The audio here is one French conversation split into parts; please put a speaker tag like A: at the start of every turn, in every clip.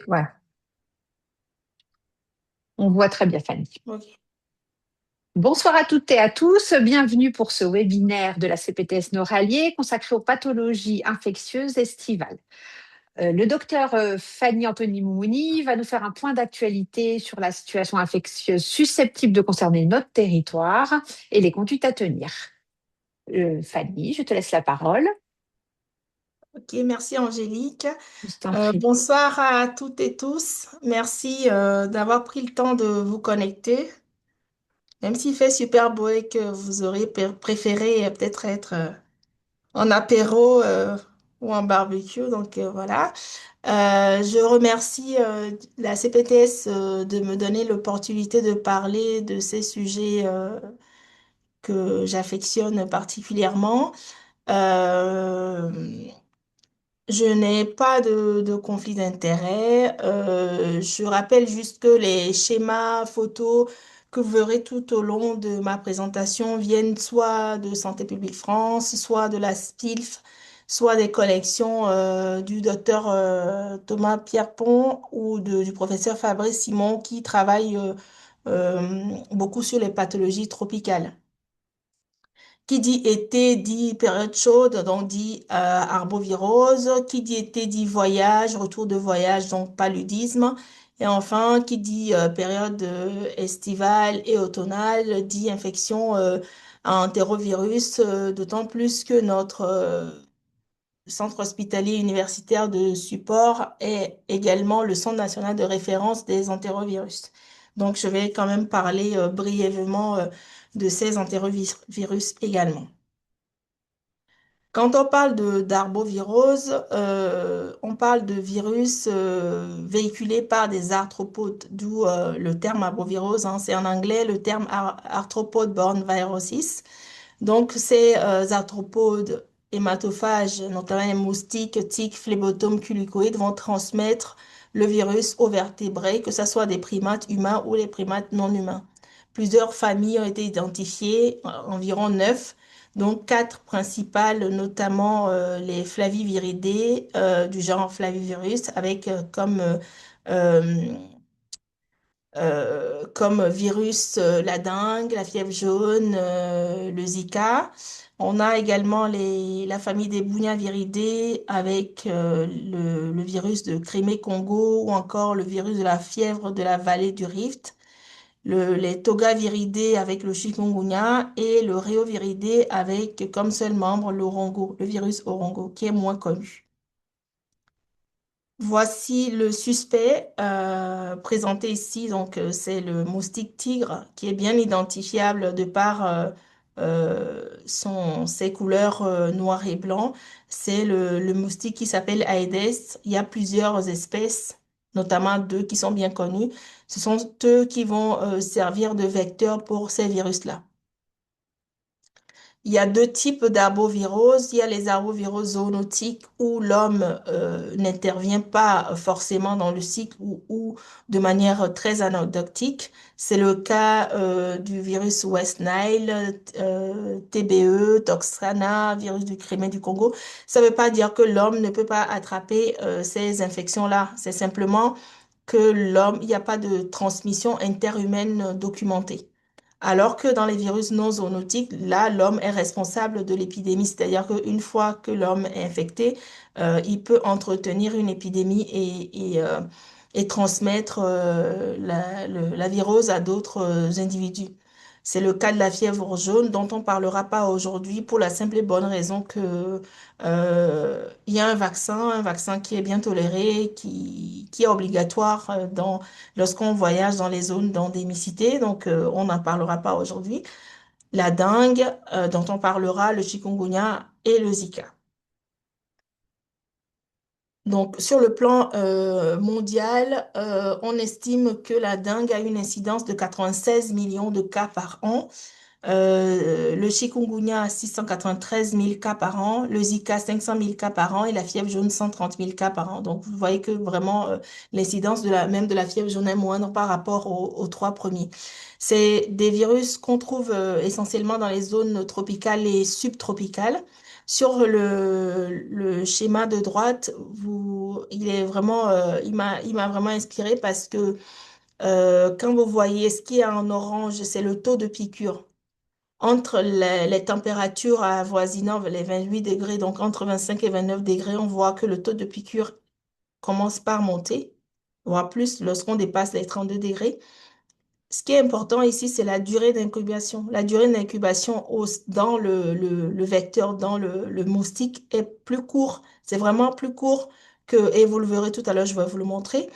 A: Ouais, on voit très bien, Fanny.
B: Ok.
A: Bonsoir à toutes et à tous. Bienvenue pour ce webinaire de la CPTS Noralier consacré aux pathologies infectieuses estivales. Le docteur Fanny Anthony Moumouni va nous faire un point d'actualité sur la situation infectieuse susceptible de concerner notre territoire et les conduites à tenir. Fanny, je te laisse la parole.
B: Ok, merci Angélique.
A: Je t'en prie.
B: Bonsoir à toutes et tous. Merci d'avoir pris le temps de vous connecter. Même s'il fait super beau et que vous auriez préféré peut-être être en apéro ou en barbecue. Donc voilà. Je remercie la CPTS de me donner l'opportunité de parler de ces sujets que j'affectionne particulièrement. Euh, Je n'ai pas de conflit d'intérêt. Je rappelle juste que les schémas photos que vous verrez tout au long de ma présentation viennent soit de Santé publique France, soit de la SPILF, soit des collections du docteur Thomas Pierrepont ou du professeur Fabrice Simon qui travaille beaucoup sur les pathologies tropicales. Qui dit été dit période chaude, donc dit arbovirose. Qui dit été dit voyage, retour de voyage, donc paludisme. Et enfin, qui dit période estivale et automnale, dit infection à entérovirus, d'autant plus que notre centre hospitalier universitaire de support est également le centre national de référence des entérovirus. Donc, je vais quand même parler brièvement de ces entérovirus également. Quand on parle de d'arbovirose, on parle de virus véhiculés par des arthropodes, d'où le terme arbovirose, hein. C'est en anglais le terme arthropode-borne viruses. Donc, ces arthropodes hématophages, notamment les moustiques, tiques, phlébotomes, culicoïdes, vont transmettre le virus aux vertébrés, que ce soit des primates humains ou les primates non humains. Plusieurs familles ont été identifiées, environ 9, donc 4 principales, notamment les Flaviviridés du genre Flavivirus, avec euh, comme virus la dengue, la fièvre jaune, le Zika. On a également la famille des Bougnaviridae avec le virus de Crimée-Congo ou encore le virus de la fièvre de la vallée du Rift. Les Togaviridae avec le chikungunya et le Réoviridae avec comme seul membre l'orongo, le virus orongo, qui est moins connu. Voici le suspect présenté ici. Donc, c'est le moustique tigre qui est bien identifiable de par ses couleurs noir et blanc. C'est le moustique qui s'appelle Aedes. Il y a plusieurs espèces, notamment deux qui sont bien connues. Ce sont eux qui vont servir de vecteurs pour ces virus-là. Il y a deux types d'arboviroses. Il y a les arboviroses zoonotiques où l'homme n'intervient pas forcément dans le cycle ou de manière très anecdotique. C'est le cas du virus West Nile, TBE, Toxana, virus du Crimée du Congo. Ça ne veut pas dire que l'homme ne peut pas attraper ces infections-là. C'est simplement que l'homme, il n'y a pas de transmission interhumaine documentée. Alors que dans les virus non zoonotiques, là, l'homme est responsable de l'épidémie. C'est-à-dire qu'une fois que l'homme est infecté, il peut entretenir une épidémie et transmettre la virose à d'autres individus. C'est le cas de la fièvre jaune dont on ne parlera pas aujourd'hui pour la simple et bonne raison que il y a un vaccin qui est bien toléré, qui est obligatoire lorsqu'on voyage dans les zones d'endémicité, donc on n'en parlera pas aujourd'hui. La dengue, dont on parlera, le chikungunya et le Zika. Donc, sur le plan mondial, on estime que la dengue a une incidence de 96 millions de cas par an. Le chikungunya a 693 000 cas par an, le Zika 500 000 cas par an et la fièvre jaune 130 000 cas par an. Donc, vous voyez que vraiment l'incidence même de la fièvre jaune est moindre par rapport aux trois premiers. C'est des virus qu'on trouve essentiellement dans les zones tropicales et subtropicales. Sur le schéma de droite, il est vraiment, il m'a vraiment inspiré parce que quand vous voyez ce qui est en orange, c'est le taux de piqûre. Entre les températures avoisinant les 28 degrés, donc entre 25 et 29 degrés, on voit que le taux de piqûre commence par monter, voire plus lorsqu'on dépasse les 32 degrés. Ce qui est important ici, c'est la durée d'incubation. La durée d'incubation dans le vecteur, dans le moustique, est plus court. C'est vraiment plus court que, et vous le verrez tout à l'heure, je vais vous le montrer.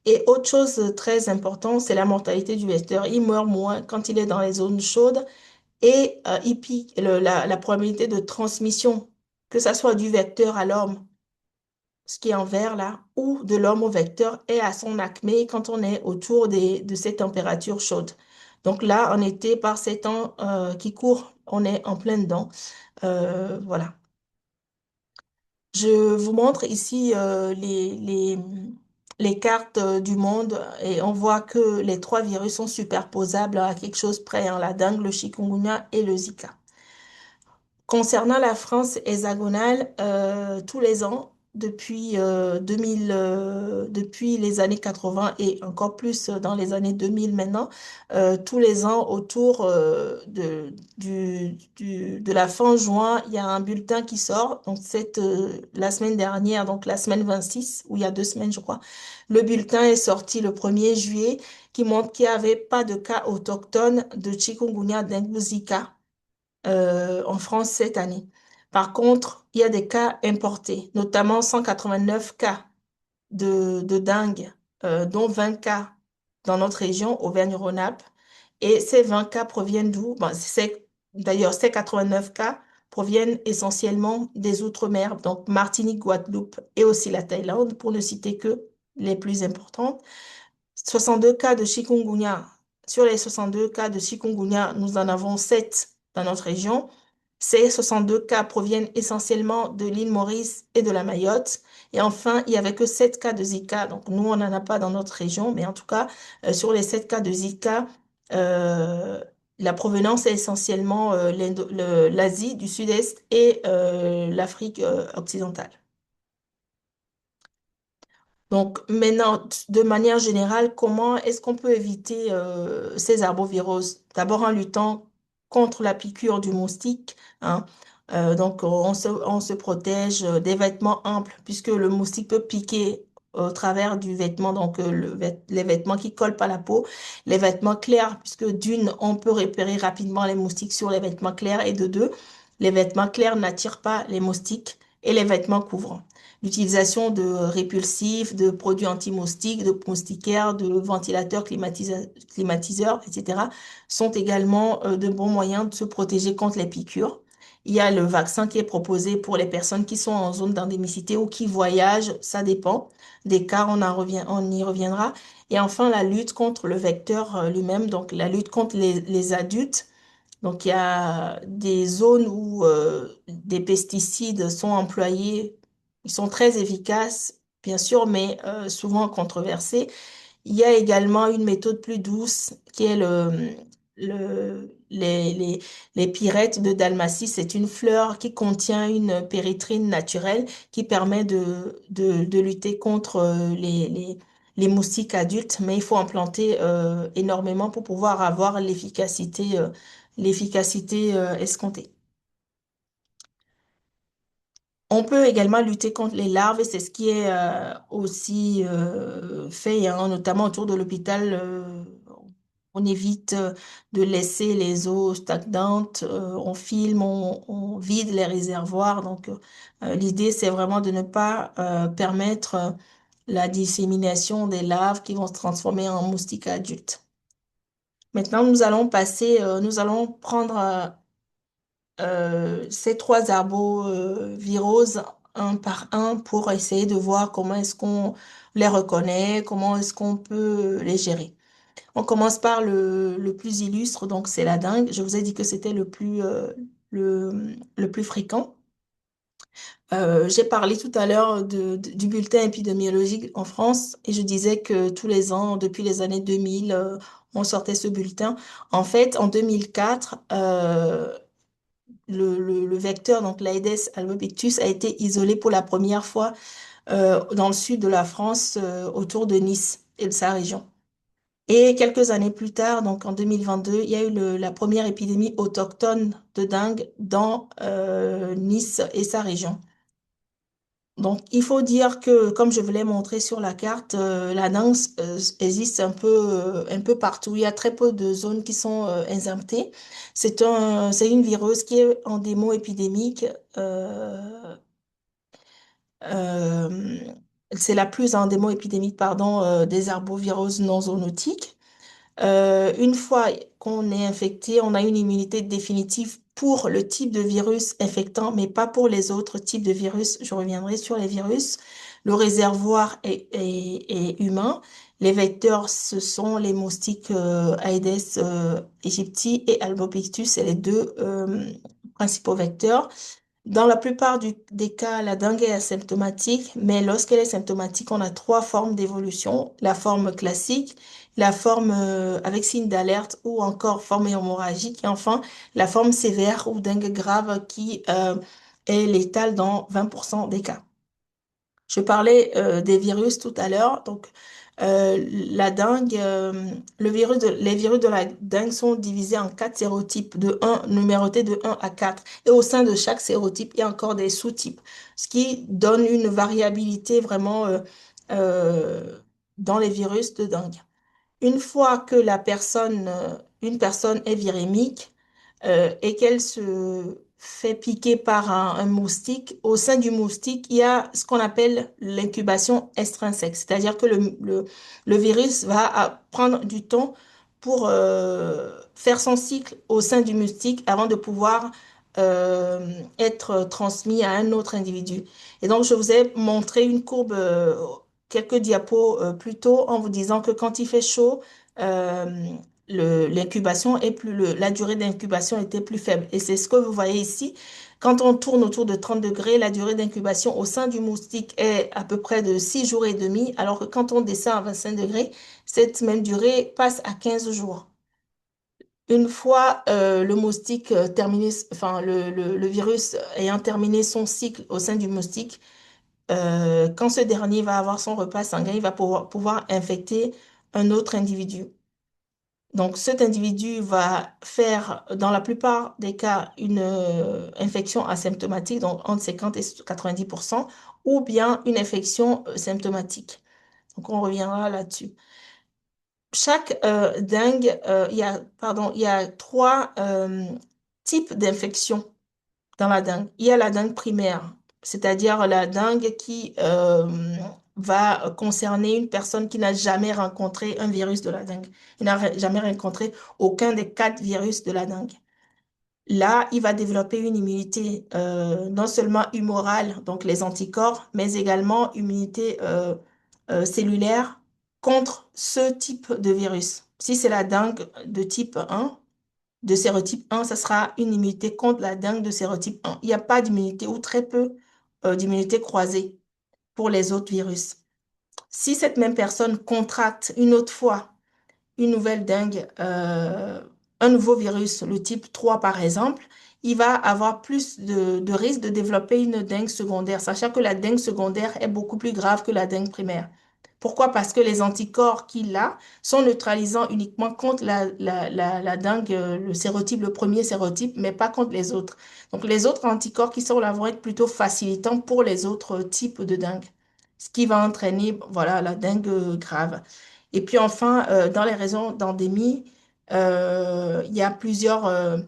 B: Et autre chose très importante, c'est la mortalité du vecteur. Il meurt moins quand il est dans les zones chaudes et il pique la probabilité de transmission, que ça soit du vecteur à l'homme, ce qui est en vert là, ou de l'homme au vecteur, est à son acmé quand on est autour de ces températures chaudes. Donc là, en été, par ces temps qui courent, on est en plein dedans. Voilà. Je vous montre ici les cartes du monde et on voit que les trois virus sont superposables à quelque chose près, hein, la dengue, le chikungunya et le Zika. Concernant la France hexagonale, tous les ans, depuis les années 80 et encore plus dans les années 2000 maintenant, tous les ans autour de la fin juin, il y a un bulletin qui sort. Donc la semaine dernière, donc la semaine 26, ou il y a 2 semaines je crois, le bulletin est sorti le 1er juillet qui montre qu'il n'y avait pas de cas autochtones de chikungunya, dengue, Zika en France cette année. Par contre, il y a des cas importés, notamment 189 cas de dengue, dont 20 cas dans notre région, Auvergne-Rhône-Alpes. Et ces 20 cas proviennent d'où? Bon, d'ailleurs, ces 89 cas proviennent essentiellement des Outre-mer, donc Martinique, Guadeloupe et aussi la Thaïlande, pour ne citer que les plus importants. 62 cas de chikungunya. Sur les 62 cas de chikungunya, nous en avons 7 dans notre région. Ces 62 cas proviennent essentiellement de l'île Maurice et de la Mayotte. Et enfin, il n'y avait que 7 cas de Zika. Donc, nous, on n'en a pas dans notre région, mais en tout cas, sur les 7 cas de Zika, euh, la provenance est essentiellement l'Asie du Sud-Est et l'Afrique occidentale. Donc maintenant, de manière générale, comment est-ce qu'on peut éviter ces arboviroses? D'abord en luttant contre la piqûre du moustique, hein. Donc on se protège des vêtements amples puisque le moustique peut piquer au travers du vêtement, donc les vêtements qui collent pas la peau, les vêtements clairs puisque d'une, on peut repérer rapidement les moustiques sur les vêtements clairs et de deux, les vêtements clairs n'attirent pas les moustiques et les vêtements couvrants. L'utilisation de répulsifs, de produits anti-moustiques, de moustiquaires, de ventilateurs, climatiseurs, etc. sont également de bons moyens de se protéger contre les piqûres. Il y a le vaccin qui est proposé pour les personnes qui sont en zone d'endémicité ou qui voyagent, ça dépend des cas, on y reviendra. Et enfin, la lutte contre le vecteur lui-même, donc la lutte contre les adultes. Donc, il y a des zones où des pesticides sont employés. Ils sont très efficaces, bien sûr, mais souvent controversés. Il y a également une méthode plus douce qui est le, les, les, les pyrettes de Dalmatie. C'est une fleur qui contient une péritrine naturelle qui permet de lutter contre les moustiques adultes, mais il faut en planter énormément pour pouvoir avoir l'efficacité escomptée. On peut également lutter contre les larves et c'est ce qui est aussi fait, hein, notamment autour de l'hôpital. On évite de laisser les eaux stagnantes, on filme, on vide les réservoirs. Donc, l'idée, c'est vraiment de ne pas permettre la dissémination des larves qui vont se transformer en moustiques adultes. Maintenant, nous allons prendre ces trois arboviroses un par un pour essayer de voir comment est-ce qu'on les reconnaît, comment est-ce qu'on peut les gérer. On commence par le plus illustre, donc c'est la dengue. Je vous ai dit que c'était le plus fréquent. J'ai parlé tout à l'heure du bulletin épidémiologique en France et je disais que tous les ans, depuis les années 2000, on sortait ce bulletin. En fait, en 2004, le vecteur, donc l'Aedes albopictus, a été isolé pour la première fois dans le sud de la France, autour de Nice et de sa région. Et quelques années plus tard, donc en 2022, il y a eu la première épidémie autochtone de dengue dans Nice et sa région. Donc, il faut dire que, comme je vous l'ai montré sur la carte, la dengue existe un peu partout. Il y a très peu de zones qui sont exemptées. C'est une vireuse qui est endémo épidémique. euh, euh, c'est la plus endémo-épidémique, pardon, des arboviroses non zoonotiques. Une fois qu'on est infecté, on a une immunité définitive pour le type de virus infectant, mais pas pour les autres types de virus. Je reviendrai sur les virus. Le réservoir est humain. Les vecteurs, ce sont les moustiques Aedes aegypti et Albopictus, c'est les deux principaux vecteurs. Dans la plupart des cas, la dengue est asymptomatique, mais lorsqu'elle est symptomatique, on a trois formes d'évolution. La forme classique, la forme avec signe d'alerte ou encore forme hémorragique, et enfin la forme sévère ou dengue grave qui est létale dans 20% des cas. Je parlais des virus tout à l'heure. Donc, la dengue, les virus de la dengue sont divisés en quatre sérotypes, numérotés de 1 à 4. Et au sein de chaque sérotype, il y a encore des sous-types, ce qui donne une variabilité vraiment euh, dans les virus de dengue. Une fois que une personne est virémique et qu'elle se fait piquer par un moustique, au sein du moustique, il y a ce qu'on appelle l'incubation extrinsèque, c'est-à-dire que le virus va prendre du temps pour faire son cycle au sein du moustique avant de pouvoir être transmis à un autre individu. Et donc, je vous ai montré une courbe quelques diapos plus tôt en vous disant que quand il fait chaud, euh, l'incubation est la durée d'incubation était plus faible. Et c'est ce que vous voyez ici. Quand on tourne autour de 30 degrés, la durée d'incubation au sein du moustique est à peu près de 6 jours et demi, alors que quand on descend à 25 degrés, cette même durée passe à 15 jours. Une fois le moustique terminé, enfin le virus ayant terminé son cycle au sein du moustique, quand ce dernier va avoir son repas sanguin, il va pouvoir infecter un autre individu. Donc, cet individu va faire, dans la plupart des cas, une infection asymptomatique, donc entre 50 et 90%, ou bien une infection symptomatique. Donc, on reviendra là-dessus. Chaque dengue, il y a trois types d'infections dans la dengue. Il y a la dengue primaire, c'est-à-dire la dengue qui va concerner une personne qui n'a jamais rencontré un virus de la dengue. Il n'a jamais rencontré aucun des quatre virus de la dengue. Là, il va développer une immunité non seulement humorale, donc les anticorps, mais également immunité cellulaire contre ce type de virus. Si c'est la dengue de type 1, de sérotype 1, ça sera une immunité contre la dengue de sérotype 1. Il n'y a pas d'immunité ou très peu d'immunité croisée pour les autres virus. Si cette même personne contracte une autre fois une nouvelle dengue, un nouveau virus, le type 3 par exemple, il va avoir plus de risques de développer une dengue secondaire, sachant que la dengue secondaire est beaucoup plus grave que la dengue primaire. Pourquoi? Parce que les anticorps qu'il a sont neutralisants uniquement contre la dengue, le sérotype, le premier sérotype, mais pas contre les autres. Donc les autres anticorps qui sont là vont être plutôt facilitants pour les autres types de dengue, ce qui va entraîner, voilà, la dengue grave. Et puis enfin, dans les raisons d'endémie, il y a plusieurs,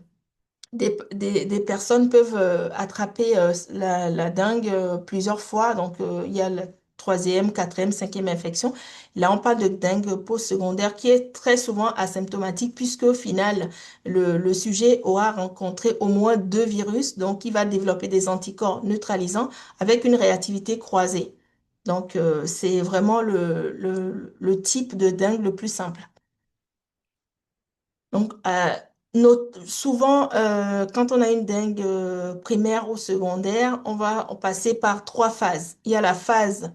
B: des personnes peuvent attraper la dengue plusieurs fois. Donc, il y a la troisième, quatrième, cinquième infection. Là, on parle de dengue post-secondaire qui est très souvent asymptomatique puisque au final, le sujet aura rencontré au moins deux virus. Donc, il va développer des anticorps neutralisants avec une réactivité croisée. Donc, c'est vraiment le type de dengue le plus simple. Donc, souvent, quand on a une dengue primaire ou secondaire, on va passer par trois phases. Il y a la phase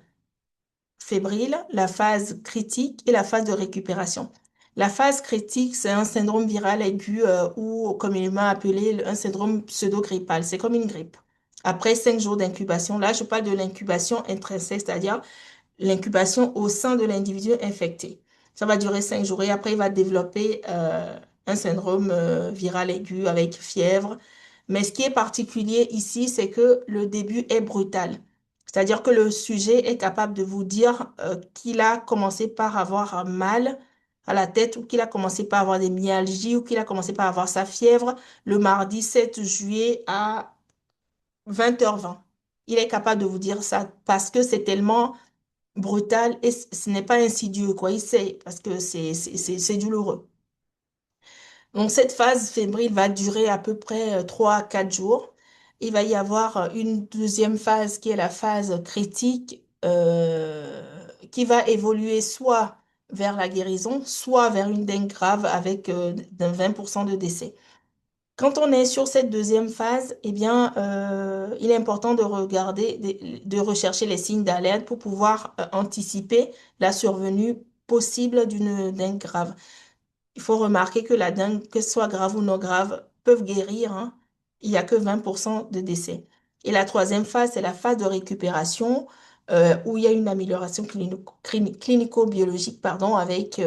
B: fébrile, la phase critique et la phase de récupération. La phase critique, c'est un syndrome viral aigu ou communément appelé un syndrome pseudo-grippal. C'est comme une grippe. Après 5 jours d'incubation, là, je parle de l'incubation intrinsèque, c'est-à-dire l'incubation au sein de l'individu infecté. Ça va durer 5 jours et après, il va développer un syndrome viral aigu avec fièvre. Mais ce qui est particulier ici, c'est que le début est brutal. C'est-à-dire que le sujet est capable de vous dire qu'il a commencé par avoir mal à la tête ou qu'il a commencé par avoir des myalgies ou qu'il a commencé par avoir sa fièvre le mardi 7 juillet à 20h20. Il est capable de vous dire ça parce que c'est tellement brutal et ce n'est pas insidieux, quoi. Il sait parce que c'est douloureux. Donc, cette phase fébrile va durer à peu près 3 à 4 jours. Il va y avoir une deuxième phase qui est la phase critique qui va évoluer soit vers la guérison, soit vers une dengue grave avec d'un 20% de décès. Quand on est sur cette deuxième phase, eh bien, il est important de regarder, de rechercher les signes d'alerte pour pouvoir anticiper la survenue possible d'une dengue grave. Il faut remarquer que la dengue, que ce soit grave ou non grave, peuvent guérir, hein. Il n'y a que 20% de décès. Et la troisième phase, c'est la phase de récupération où il y a une amélioration clinico-biologique, pardon, avec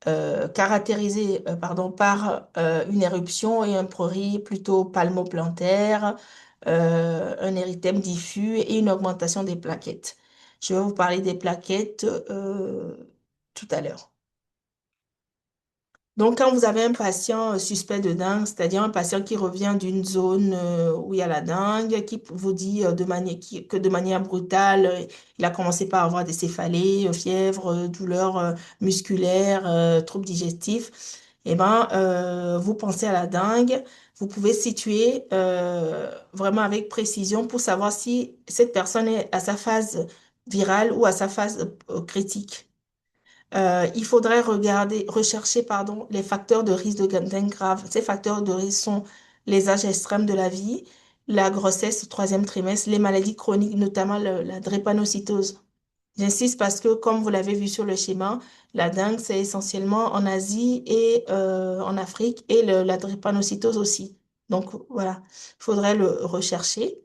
B: caractérisé pardon, par une éruption et un prurit plutôt palmoplantaire, un érythème diffus et une augmentation des plaquettes. Je vais vous parler des plaquettes tout à l'heure. Donc, quand vous avez un patient suspect de dengue, c'est-à-dire un patient qui revient d'une zone où il y a la dengue, qui vous dit que de manière brutale, il a commencé par avoir des céphalées, fièvre, douleurs musculaires, troubles digestifs, eh ben, vous pensez à la dengue. Vous pouvez situer vraiment avec précision pour savoir si cette personne est à sa phase virale ou à sa phase critique. Il faudrait rechercher, pardon, les facteurs de risque de gangrène grave. Ces facteurs de risque sont les âges extrêmes de la vie, la grossesse au troisième trimestre, les maladies chroniques, notamment la drépanocytose. J'insiste parce que, comme vous l'avez vu sur le schéma, la dengue, c'est essentiellement en Asie et en Afrique et la drépanocytose aussi. Donc, voilà, il faudrait le rechercher.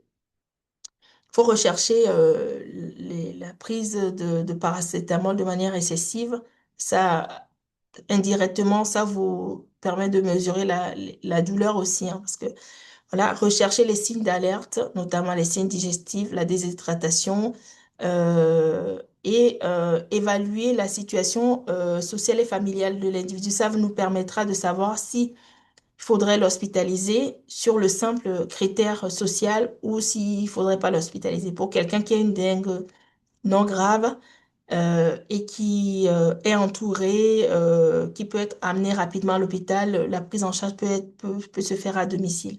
B: Il faut rechercher la prise de paracétamol de manière excessive. Ça, indirectement, ça vous permet de mesurer la douleur aussi, hein, parce que voilà, rechercher les signes d'alerte, notamment les signes digestifs, la déshydratation, et évaluer la situation sociale et familiale de l'individu. Ça nous permettra de savoir si il faudrait l'hospitaliser sur le simple critère social ou s'il ne faudrait pas l'hospitaliser. Pour quelqu'un qui a une dengue non grave et qui est entouré, qui peut être amené rapidement à l'hôpital, la prise en charge peut se faire à domicile.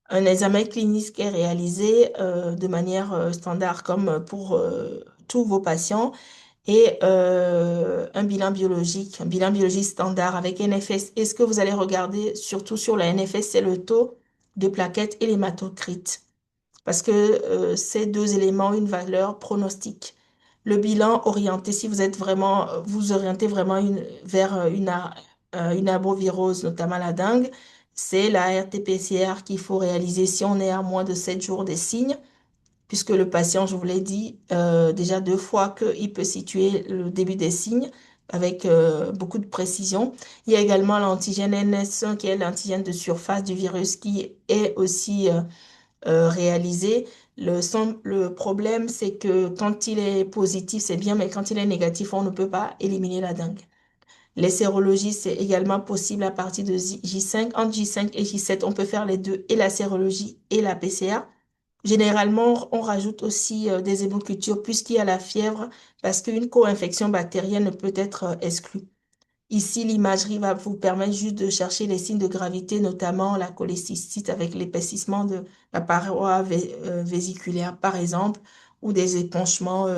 B: Un examen clinique est réalisé de manière standard comme pour tous vos patients et un bilan biologique standard avec NFS. Et ce que vous allez regarder surtout sur la NFS, c'est le taux de plaquettes et l'hématocrite parce que ces deux éléments ont une valeur pronostique. Le bilan orienté, si vous êtes vraiment, vous orientez vraiment vers une arbovirose, notamment la dengue, c'est la RT-PCR qu'il faut réaliser si on est à moins de 7 jours des signes, puisque le patient, je vous l'ai dit déjà 2 fois qu'il peut situer le début des signes avec beaucoup de précision. Il y a également l'antigène NS1 qui est l'antigène de surface du virus qui est aussi réalisé. Le problème, c'est que quand il est positif, c'est bien, mais quand il est négatif, on ne peut pas éliminer la dengue. Les sérologies, c'est également possible à partir de J5. Entre J5 et J7, on peut faire les deux, et la sérologie et la PCR. Généralement, on rajoute aussi des hémocultures puisqu'il y a la fièvre, parce qu'une co-infection bactérienne ne peut être exclue. Ici, l'imagerie va vous permettre juste de chercher les signes de gravité, notamment la cholécystite avec l'épaississement de la paroi vésiculaire, par exemple, ou des épanchements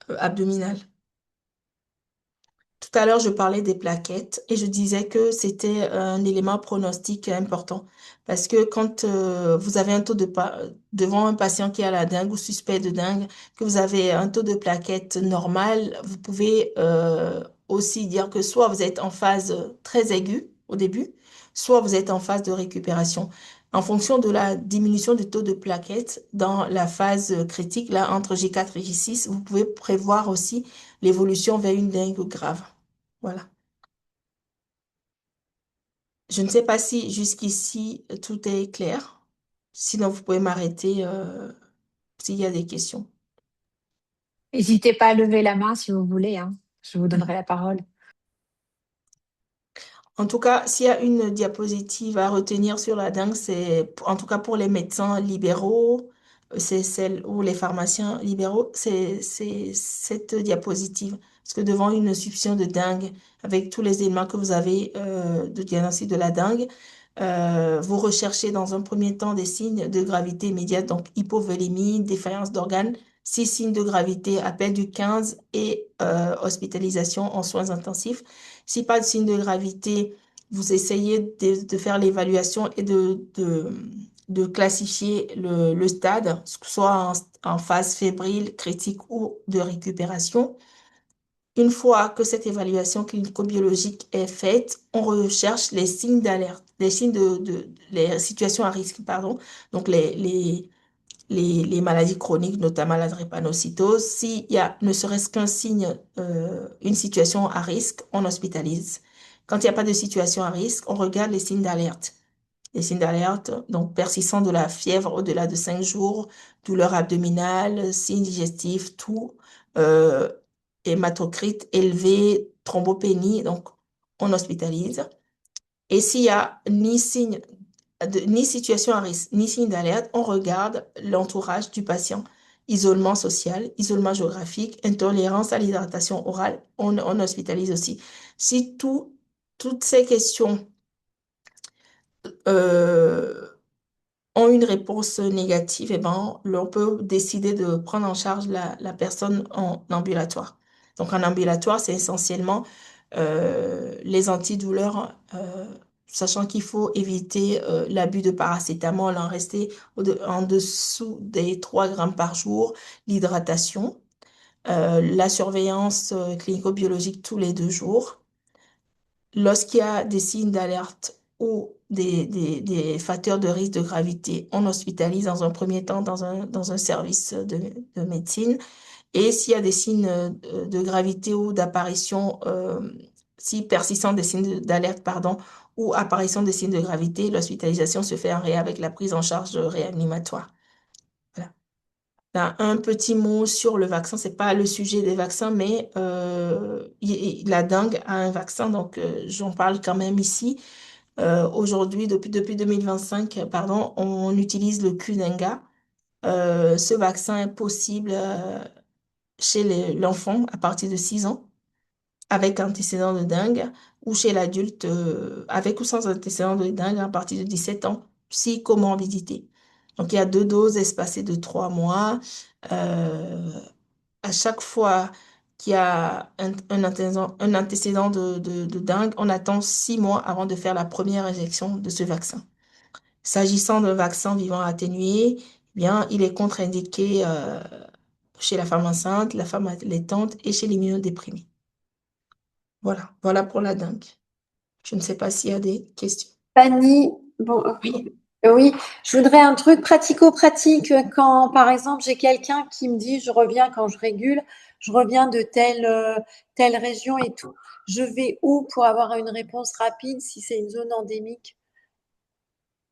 B: abdominaux. Tout à l'heure, je parlais des plaquettes et je disais que c'était un élément pronostic important parce que quand vous avez un taux devant un patient qui a la dengue ou suspect de dengue, que vous avez un taux de plaquettes normal, vous pouvez aussi dire que soit vous êtes en phase très aiguë au début, soit vous êtes en phase de récupération. En fonction de la diminution du taux de plaquettes dans la phase critique, là, entre J4 et J6, vous pouvez prévoir aussi l'évolution vers une dengue grave. Voilà. Je ne sais pas si jusqu'ici tout est clair. Sinon, vous pouvez m'arrêter s'il y a des questions.
A: N'hésitez pas à lever la main si vous voulez, hein. Je vous donnerai la parole.
B: En tout cas, s'il y a une diapositive à retenir sur la dengue, c'est, en tout cas pour les médecins libéraux, c'est celle, ou les pharmaciens libéraux, c'est cette diapositive. Parce que devant une suspicion de dengue, avec tous les éléments que vous avez de diagnostic de la dengue, vous recherchez dans un premier temps des signes de gravité immédiate, donc hypovolémie, défaillance d'organes, 6 signes de gravité, appel du 15 et hospitalisation en soins intensifs. Si pas de signe de gravité, vous essayez de faire l'évaluation et de classifier le stade, soit en phase fébrile, critique ou de récupération. Une fois que cette évaluation clinico-biologique est faite, on recherche les signes d'alerte, les signes les situations à risque, pardon, donc les maladies chroniques, notamment la drépanocytose. S'il y a ne serait-ce qu'un signe, une situation à risque, on hospitalise. Quand il n'y a pas de situation à risque, on regarde les signes d'alerte. Les signes d'alerte, donc persistance de la fièvre au-delà de 5 jours, douleur abdominale, signes digestifs, tout, euh, hématocrite élevé, thrombopénie, donc on hospitalise. Et s'il y a ni signe ni situation à risque, ni signe d'alerte, on regarde l'entourage du patient. Isolement social, isolement géographique, intolérance à l'hydratation orale, on hospitalise aussi. Si toutes ces questions euh, ont une réponse négative, eh ben, on peut décider de prendre en charge la personne en ambulatoire. Donc, en ambulatoire, c'est essentiellement les antidouleurs, sachant qu'il faut éviter l'abus de paracétamol, en rester en dessous des 3 grammes par jour, l'hydratation, la surveillance clinico-biologique tous les 2 jours. Lorsqu'il y a des signes d'alerte ou des facteurs de risque de gravité, on hospitalise dans un premier temps dans un service de médecine. Et s'il y a des signes de gravité ou d'apparition, si persistant des signes d'alerte, pardon, ou apparition des signes de gravité, l'hospitalisation se fait en réa avec la prise en charge réanimatoire. Voilà. Là, un petit mot sur le vaccin, c'est pas le sujet des vaccins, mais la dengue a un vaccin, donc j'en parle quand même ici. Aujourd'hui, depuis 2025, pardon, on utilise le Qdenga. Ce vaccin est possible chez l'enfant à partir de 6 ans avec antécédent de dengue ou chez l'adulte avec ou sans antécédent de dengue à partir de 17 ans, si comorbidité. Donc, il y a 2 doses espacées de 3 mois. Euh, à chaque fois qu'il y a un antécédent de dengue, on attend 6 mois avant de faire la première injection de ce vaccin. S'agissant d'un vaccin vivant atténué, eh bien, il est contre-indiqué chez la femme enceinte, la femme allaitante et chez l'immunodéprimé. Voilà, voilà pour la dengue. Je ne sais pas s'il y a des questions.
C: Fanny, bon,
B: Oui.
C: oui, je voudrais un truc pratico-pratique quand, par exemple, j'ai quelqu'un qui me dit, je reviens quand je régule, je reviens de telle région et tout. Je vais où pour avoir une réponse rapide si c'est une zone endémique?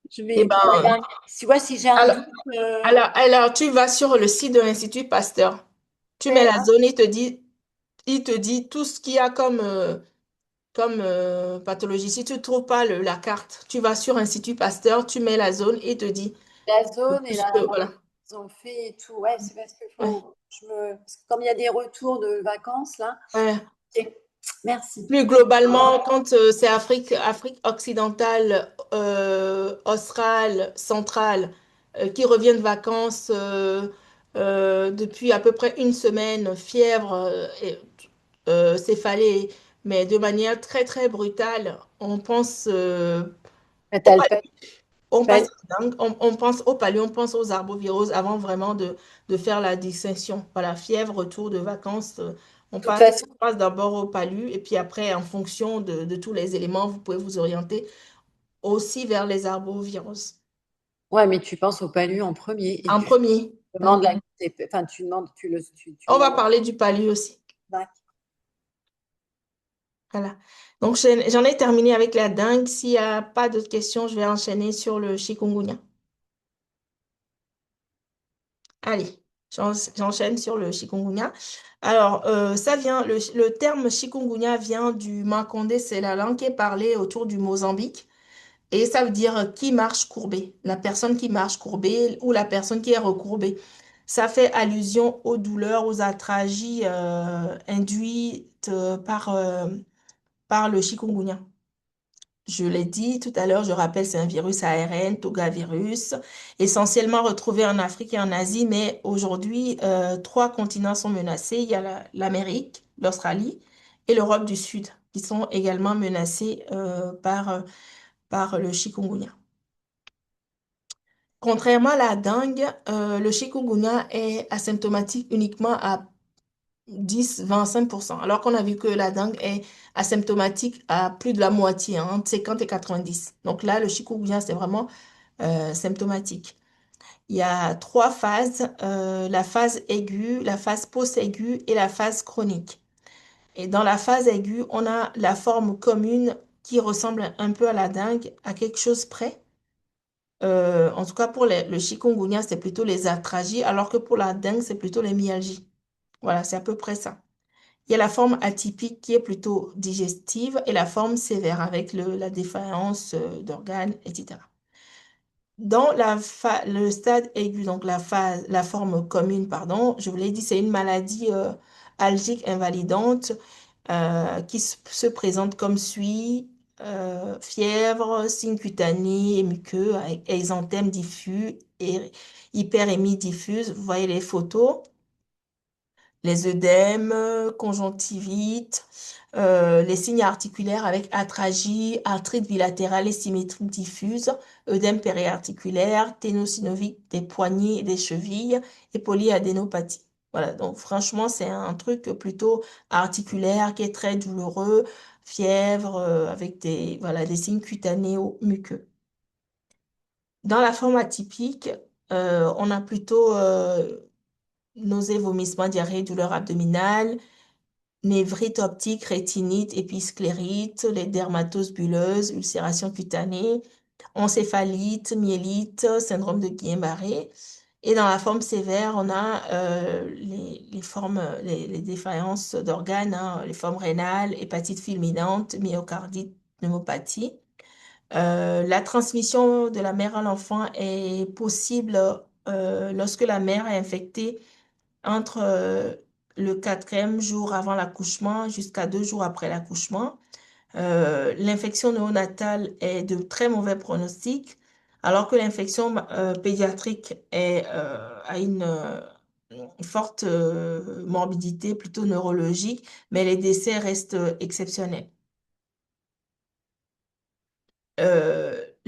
C: Je
B: Eh
C: vais pour
B: ben,
C: avoir, tu vois, si j'ai un
B: alors,
C: doute,
B: alors, tu vas sur le site de l'Institut Pasteur. Tu mets
C: c'est
B: la zone, il te dit tout ce qu'il y a comme pathologie. Si tu ne trouves pas la carte, tu vas sur Institut Pasteur, tu mets la zone et il te dit
C: la zone et
B: tout ce que,
C: la
B: voilà.
C: ils ont fait et tout. Ouais, c'est parce qu'il
B: Ouais,
C: faut, parce que comme il y a des retours de vacances là.
B: ouais.
C: Ok, merci.
B: Plus globalement, quand c'est Afrique occidentale, australe, centrale, qui revient de vacances depuis à peu près une semaine, fièvre, céphalée, mais de manière très très brutale, on pense
C: T'as le papier.
B: On passe
C: Ben,
B: à la dengue, on pense au palu, on pense aux arboviroses avant vraiment de faire la distinction. Voilà, fièvre, retour de vacances,
C: de toute façon,
B: on passe d'abord au palu et puis après, en fonction de tous les éléments, vous pouvez vous orienter aussi vers les arboviroses.
C: ouais, mais tu penses au palu en premier et
B: En premier,
C: tu
B: en
C: demandes
B: premier.
C: enfin, tu
B: On va
C: demandes.
B: parler du palu aussi. Voilà. Donc, j'en ai terminé avec la dengue. S'il n'y a pas d'autres questions, je vais enchaîner sur le chikungunya. Allez, j'enchaîne sur le chikungunya. Alors, le terme chikungunya vient du Makondé, c'est la langue qui est parlée autour du Mozambique. Et ça veut dire qui marche courbé, la personne qui marche courbée ou la personne qui est recourbée. Ça fait allusion aux douleurs, aux atragies induites par le chikungunya. Je l'ai dit tout à l'heure, je rappelle, c'est un virus ARN, Togavirus, essentiellement retrouvé en Afrique et en Asie, mais aujourd'hui, trois continents sont menacés. Il y a l'Amérique, l'Australie et l'Europe du Sud, qui sont également menacés par le chikungunya. Contrairement à la dengue, le chikungunya est asymptomatique uniquement à 10-25%, alors qu'on a vu que la dengue est asymptomatique à plus de la moitié, hein, entre 50 et 90. Donc là, le chikungunya, c'est vraiment symptomatique. Il y a trois phases, la phase aiguë, la phase post-aiguë et la phase chronique. Et dans la phase aiguë, on a la forme commune qui ressemble un peu à la dengue, à quelque chose près. En tout cas, pour le chikungunya, c'est plutôt les arthralgies, alors que pour la dengue, c'est plutôt les myalgies. Voilà, c'est à peu près ça. Il y a la forme atypique qui est plutôt digestive et la forme sévère avec la défaillance d'organes, etc. Dans le stade aigu, donc la forme commune, pardon, je vous l'ai dit, c'est une maladie algique invalidante qui se présente comme suit, fièvre, signes cutanés et muqueux, avec exanthème diffus et hyperémie diffuse. Vous voyez les photos, les œdèmes, conjonctivite, les signes articulaires avec atragie, arthrite bilatérale et symétrique diffuse, œdème périarticulaire, ténosynovique des poignets et des chevilles et polyadénopathie. Voilà, donc franchement, c'est un truc plutôt articulaire qui est très douloureux, fièvre, avec voilà, des signes cutanés muqueux. Dans la forme atypique, on a plutôt nausées, vomissements, diarrhée, douleur abdominale, névrite optique, rétinite, épisclérite, les dermatoses bulleuses, ulcération cutanée, encéphalite, myélite, syndrome de Guillain-Barré. Et dans la forme sévère, on a les formes, les défaillances d'organes, hein, les formes rénales, hépatite fulminante, myocardite, pneumopathie. La transmission de la mère à l'enfant est possible lorsque la mère est infectée entre le quatrième jour avant l'accouchement jusqu'à 2 jours après l'accouchement. L'infection néonatale est de très mauvais pronostic, alors que l'infection pédiatrique a une forte morbidité plutôt neurologique, mais les décès restent exceptionnels.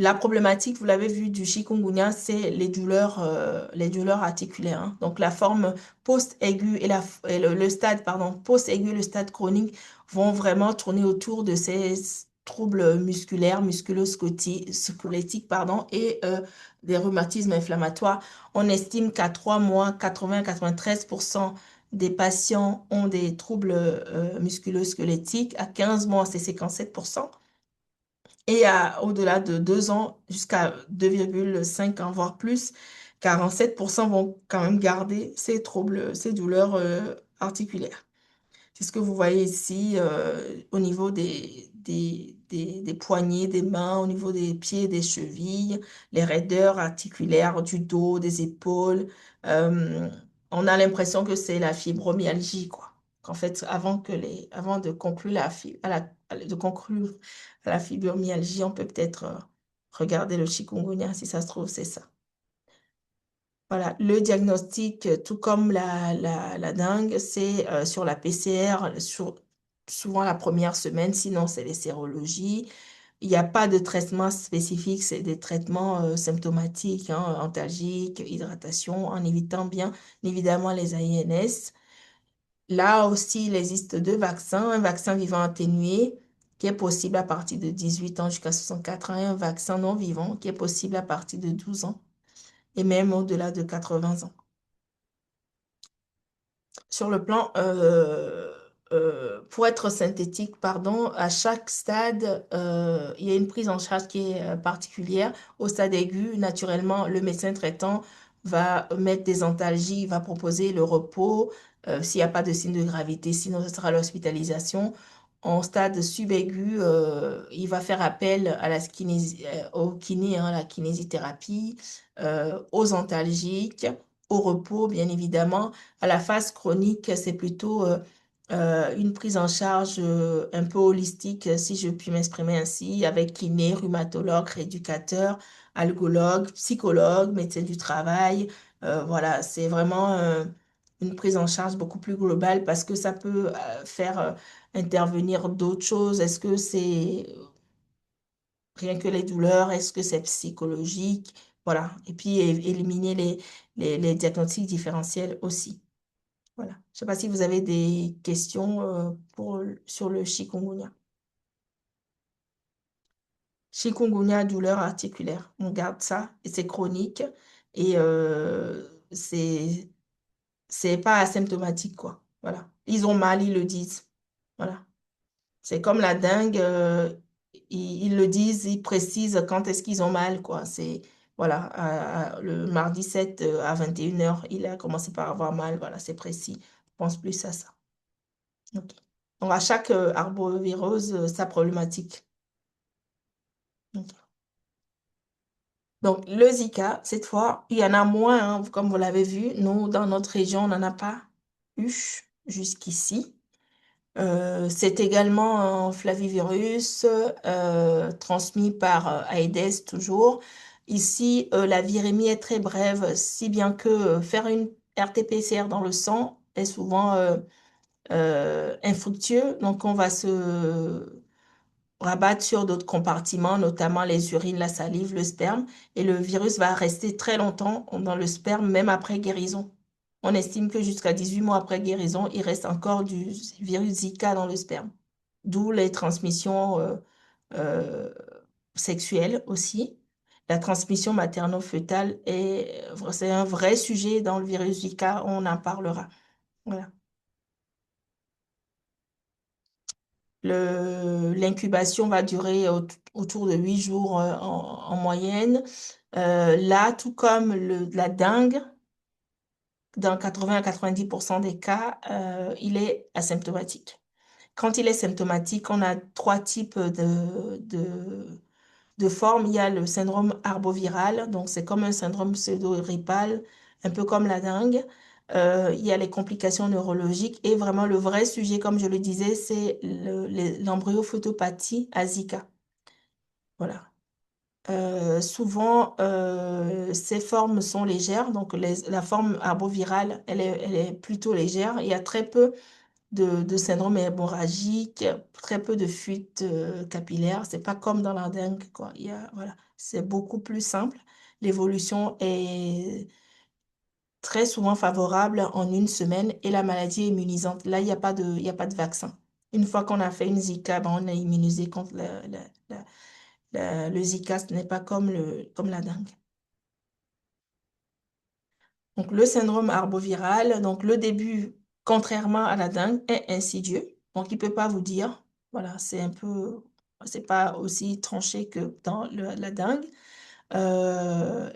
B: La problématique, vous l'avez vu, du chikungunya, c'est les douleurs articulaires, hein. Donc, la forme post-aiguë et le stade, pardon, post-aigu, le stade chronique vont vraiment tourner autour de ces troubles musculaires, musculo-squelettiques, pardon, et des rhumatismes inflammatoires. On estime qu'à 3 mois, 80-93% des patients ont des troubles musculo-squelettiques. À 15 mois, c'est 57%. Et au-delà de 2 ans, jusqu'à 2,5 ans, voire plus, 47% vont quand même garder ces troubles, ces douleurs articulaires. C'est ce que vous voyez ici au niveau des poignets, des mains, au niveau des pieds, des chevilles, les raideurs articulaires du dos, des épaules. Euh, on a l'impression que c'est la fibromyalgie, quoi. Qu'en fait, avant de conclure de conclure à la fibromyalgie, on peut peut-être regarder le chikungunya, si ça se trouve, c'est ça. Voilà, le diagnostic, tout comme la dengue, c'est sur la PCR, souvent la première semaine, sinon c'est les sérologies. Il n'y a pas de traitement spécifique, c'est des traitements symptomatiques, hein, antalgiques, hydratation, en évitant bien évidemment les AINS. Là aussi, il existe deux vaccins, un vaccin vivant atténué qui est possible à partir de 18 ans jusqu'à 64 ans et un vaccin non vivant qui est possible à partir de 12 ans et même au-delà de 80 ans. Sur le plan, pour être synthétique, pardon, à chaque stade, il y a une prise en charge qui est particulière. Au stade aigu, naturellement, le médecin traitant va mettre des antalgies, va proposer le repos, s'il n'y a pas de signe de gravité, sinon ce sera l'hospitalisation. En stade subaigu, il va faire appel à la au kiné, hein, la kinésithérapie, aux antalgiques, au repos, bien évidemment. À la phase chronique, c'est plutôt une prise en charge un peu holistique, si je puis m'exprimer ainsi, avec kiné, rhumatologue, rééducateur, algologue, psychologue, médecin du travail. Voilà, c'est vraiment une prise en charge beaucoup plus globale parce que ça peut faire intervenir d'autres choses. Est-ce que c'est rien que les douleurs? Est-ce que c'est psychologique? Voilà. Et puis éliminer les diagnostics différentiels aussi. Voilà. Je ne sais pas si vous avez des questions sur le chikungunya. Chikungunya, douleur articulaire. On garde ça et c'est chronique et c'est pas asymptomatique, quoi. Voilà. Ils ont mal, ils le disent. Voilà. C'est comme la dengue, ils le disent, ils précisent quand est-ce qu'ils ont mal, quoi. C'est, voilà, le mardi 7 à 21 heures, il a commencé par avoir mal, voilà, c'est précis. Je pense plus à ça. Ok. Donc, à chaque arbovirose, sa problématique. Ok. Donc, le Zika, cette fois, il y en a moins, hein, comme vous l'avez vu. Nous, dans notre région, on n'en a pas eu jusqu'ici. C'est également un flavivirus transmis par Aedes toujours. Ici, la virémie est très brève, si bien que faire une RT-PCR dans le sang est souvent infructueux. Donc, on va se rabattre sur d'autres compartiments, notamment les urines, la salive, le sperme, et le virus va rester très longtemps dans le sperme, même après guérison. On estime que jusqu'à 18 mois après guérison, il reste encore du virus Zika dans le sperme. D'où les transmissions euh, sexuelles aussi. La transmission materno-fœtale c'est un vrai sujet dans le virus Zika, on en parlera. Voilà. L'incubation va durer autour de 8 jours en moyenne. Là, tout comme la dengue, dans 80 à 90% des cas, il est asymptomatique. Quand il est symptomatique, on a trois types de formes. Il y a le syndrome arboviral, donc c'est comme un syndrome pseudo-grippal, un peu comme la dengue. Il y a les complications neurologiques et vraiment le vrai sujet, comme je le disais, c'est l'embryophotopathie à Zika. Voilà. Souvent, ces formes sont légères, donc la forme arbovirale, elle est plutôt légère. Il y a très peu de syndrome hémorragique, très peu de fuite capillaire. C'est pas comme dans la dengue, quoi. Voilà, c'est beaucoup plus simple. L'évolution est très souvent favorable en une semaine et la maladie est immunisante. Là, il y a pas de vaccin. Une fois qu'on a fait une Zika, ben, on est immunisé contre le Zika. Ce n'est pas comme comme la dengue. Donc, le syndrome arboviral, donc le début, contrairement à la dengue, est insidieux. Donc, il ne peut pas vous dire, voilà, c'est pas aussi tranché que dans la dengue. Euh,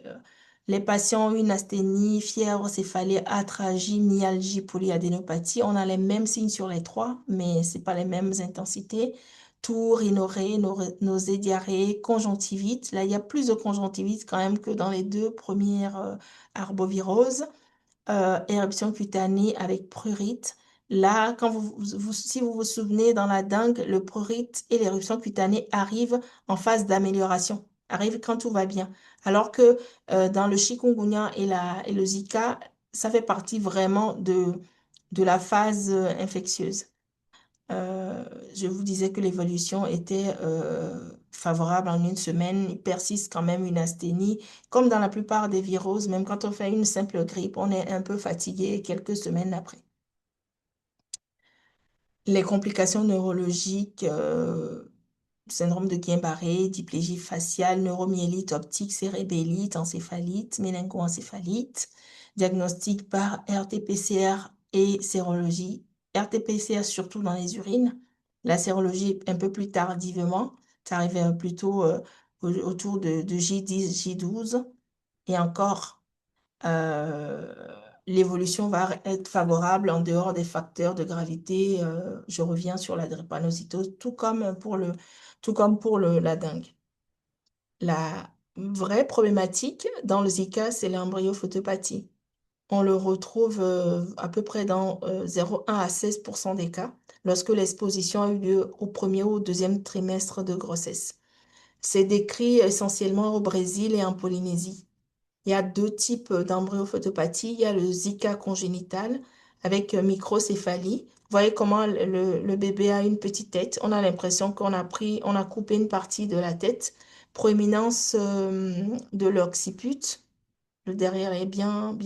B: les patients ont une asthénie, fièvre, céphalée, atragie, myalgie, polyadénopathie. On a les mêmes signes sur les trois, mais c'est pas les mêmes intensités. Toux, rhinorrhée, nausée, diarrhée, conjonctivite. Là, il y a plus de conjonctivite quand même que dans les deux premières arboviroses. Éruption cutanée avec prurite. Là, si vous vous souvenez, dans la dengue, le prurite et l'éruption cutanée arrivent en phase d'amélioration, arrivent quand tout va bien. Alors que dans le chikungunya et le Zika, ça fait partie vraiment de la phase infectieuse. Je vous disais que l'évolution était favorable en une semaine, il persiste quand même une asthénie. Comme dans la plupart des viroses, même quand on fait une simple grippe, on est un peu fatigué quelques semaines après. Les complications neurologiques, syndrome de Guillain-Barré, diplégie faciale, neuromyélite optique, cérébellite, encéphalite, méningoencéphalite, diagnostic par RT-PCR et sérologie. RT-PCR surtout dans les urines, la sérologie un peu plus tardivement, ça arrive plutôt autour de J10, J12, et encore, euh, l'évolution va être favorable en dehors des facteurs de gravité. Je reviens sur la drépanocytose, tout comme pour la dengue. La vraie problématique dans le Zika, c'est l'embryophotopathie. On le retrouve à peu près dans 0,1 à 16% des cas lorsque l'exposition a eu lieu au premier ou au deuxième trimestre de grossesse. C'est décrit essentiellement au Brésil et en Polynésie. Il y a deux types d'embryophotopathie. Il y a le Zika congénital avec microcéphalie. Vous voyez comment le bébé a une petite tête. On a l'impression on a coupé une partie de la tête. Proéminence de l'occiput. Le derrière est bien,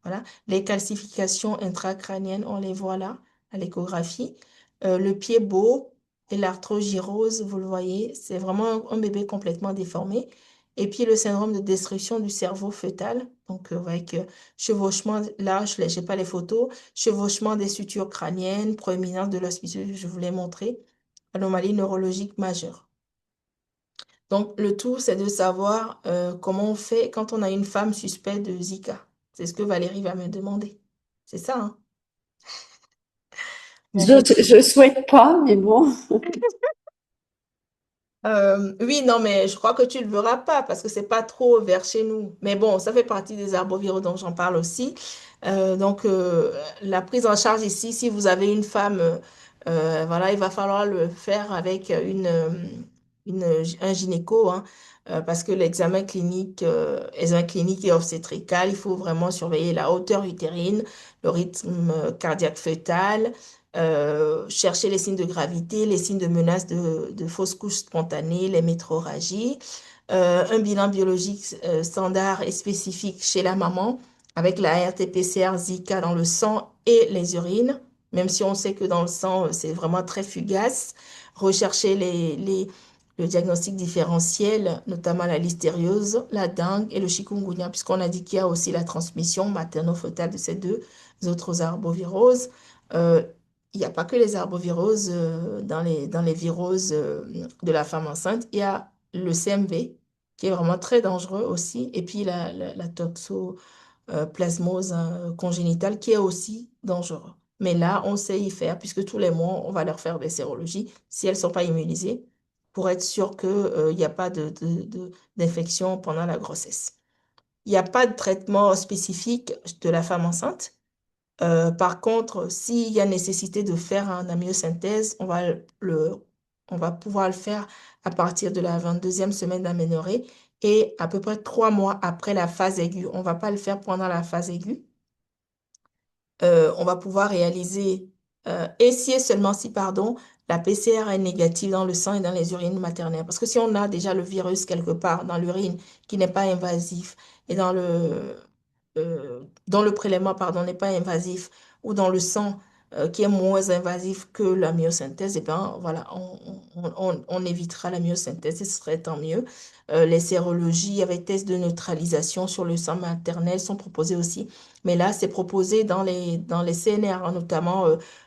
B: voilà. Les calcifications intracrâniennes, on les voit là, à l'échographie. Le pied beau et l'arthrogyrose, vous le voyez, c'est vraiment un bébé complètement déformé. Et puis le syndrome de destruction du cerveau fœtal, donc avec chevauchement, là, je n'ai pas les photos, chevauchement des sutures crâniennes, proéminence de l'occiput, je vous l'ai montré, anomalie neurologique majeure. Donc, le tout, c'est de savoir comment on fait quand on a une femme suspecte de Zika. C'est ce que Valérie va me demander. C'est ça, hein? Bon,
C: Je souhaite pas, mais bon.
B: oui, non, mais je crois que tu ne le verras pas parce que c'est pas trop vers chez nous. Mais bon, ça fait partie des arboviraux dont j'en parle aussi. Donc, la prise en charge ici, si vous avez une femme, voilà, il va falloir le faire avec un gynéco, hein, parce que examen clinique et obstétrical, il faut vraiment surveiller la hauteur utérine, le rythme cardiaque fœtal, chercher les signes de gravité, les signes de menace de fausse couche spontanée, les métrorragies, un bilan biologique standard et spécifique chez la maman avec la RT-PCR Zika dans le sang et les urines, même si on sait que dans le sang, c'est vraiment très fugace. Rechercher le diagnostic différentiel, notamment la listériose, la dengue et le chikungunya, puisqu'on a dit qu'il y a aussi la transmission materno-fœtale de ces deux autres arboviroses. Euh, il n'y a pas que les arboviroses dans les viroses de la femme enceinte. Il y a le CMV, qui est vraiment très dangereux aussi, et puis la toxoplasmose congénitale, qui est aussi dangereux. Mais là, on sait y faire, puisque tous les mois, on va leur faire des sérologies, si elles ne sont pas immunisées, pour être sûr qu'il n'y a pas d'infection pendant la grossesse. Il n'y a pas de traitement spécifique de la femme enceinte. Par contre, s'il y a nécessité de faire un amyosynthèse, on va pouvoir le faire à partir de la 22e semaine d'aménorrhée et à peu près 3 mois après la phase aiguë. On ne va pas le faire pendant la phase aiguë. On va pouvoir réaliser, et si et seulement si, pardon, la PCR est négative dans le sang et dans les urines maternelles. Parce que si on a déjà le virus quelque part dans l'urine qui n'est pas invasif et dans le prélèvement, pardon, n'est pas invasif, ou dans le sang qui est moins invasif que la myosynthèse, et bien voilà, on évitera la myosynthèse et ce serait tant mieux. Les sérologies avec test de neutralisation sur le sang maternel sont proposées aussi. Mais là, c'est proposé dans les CNR, hein, notamment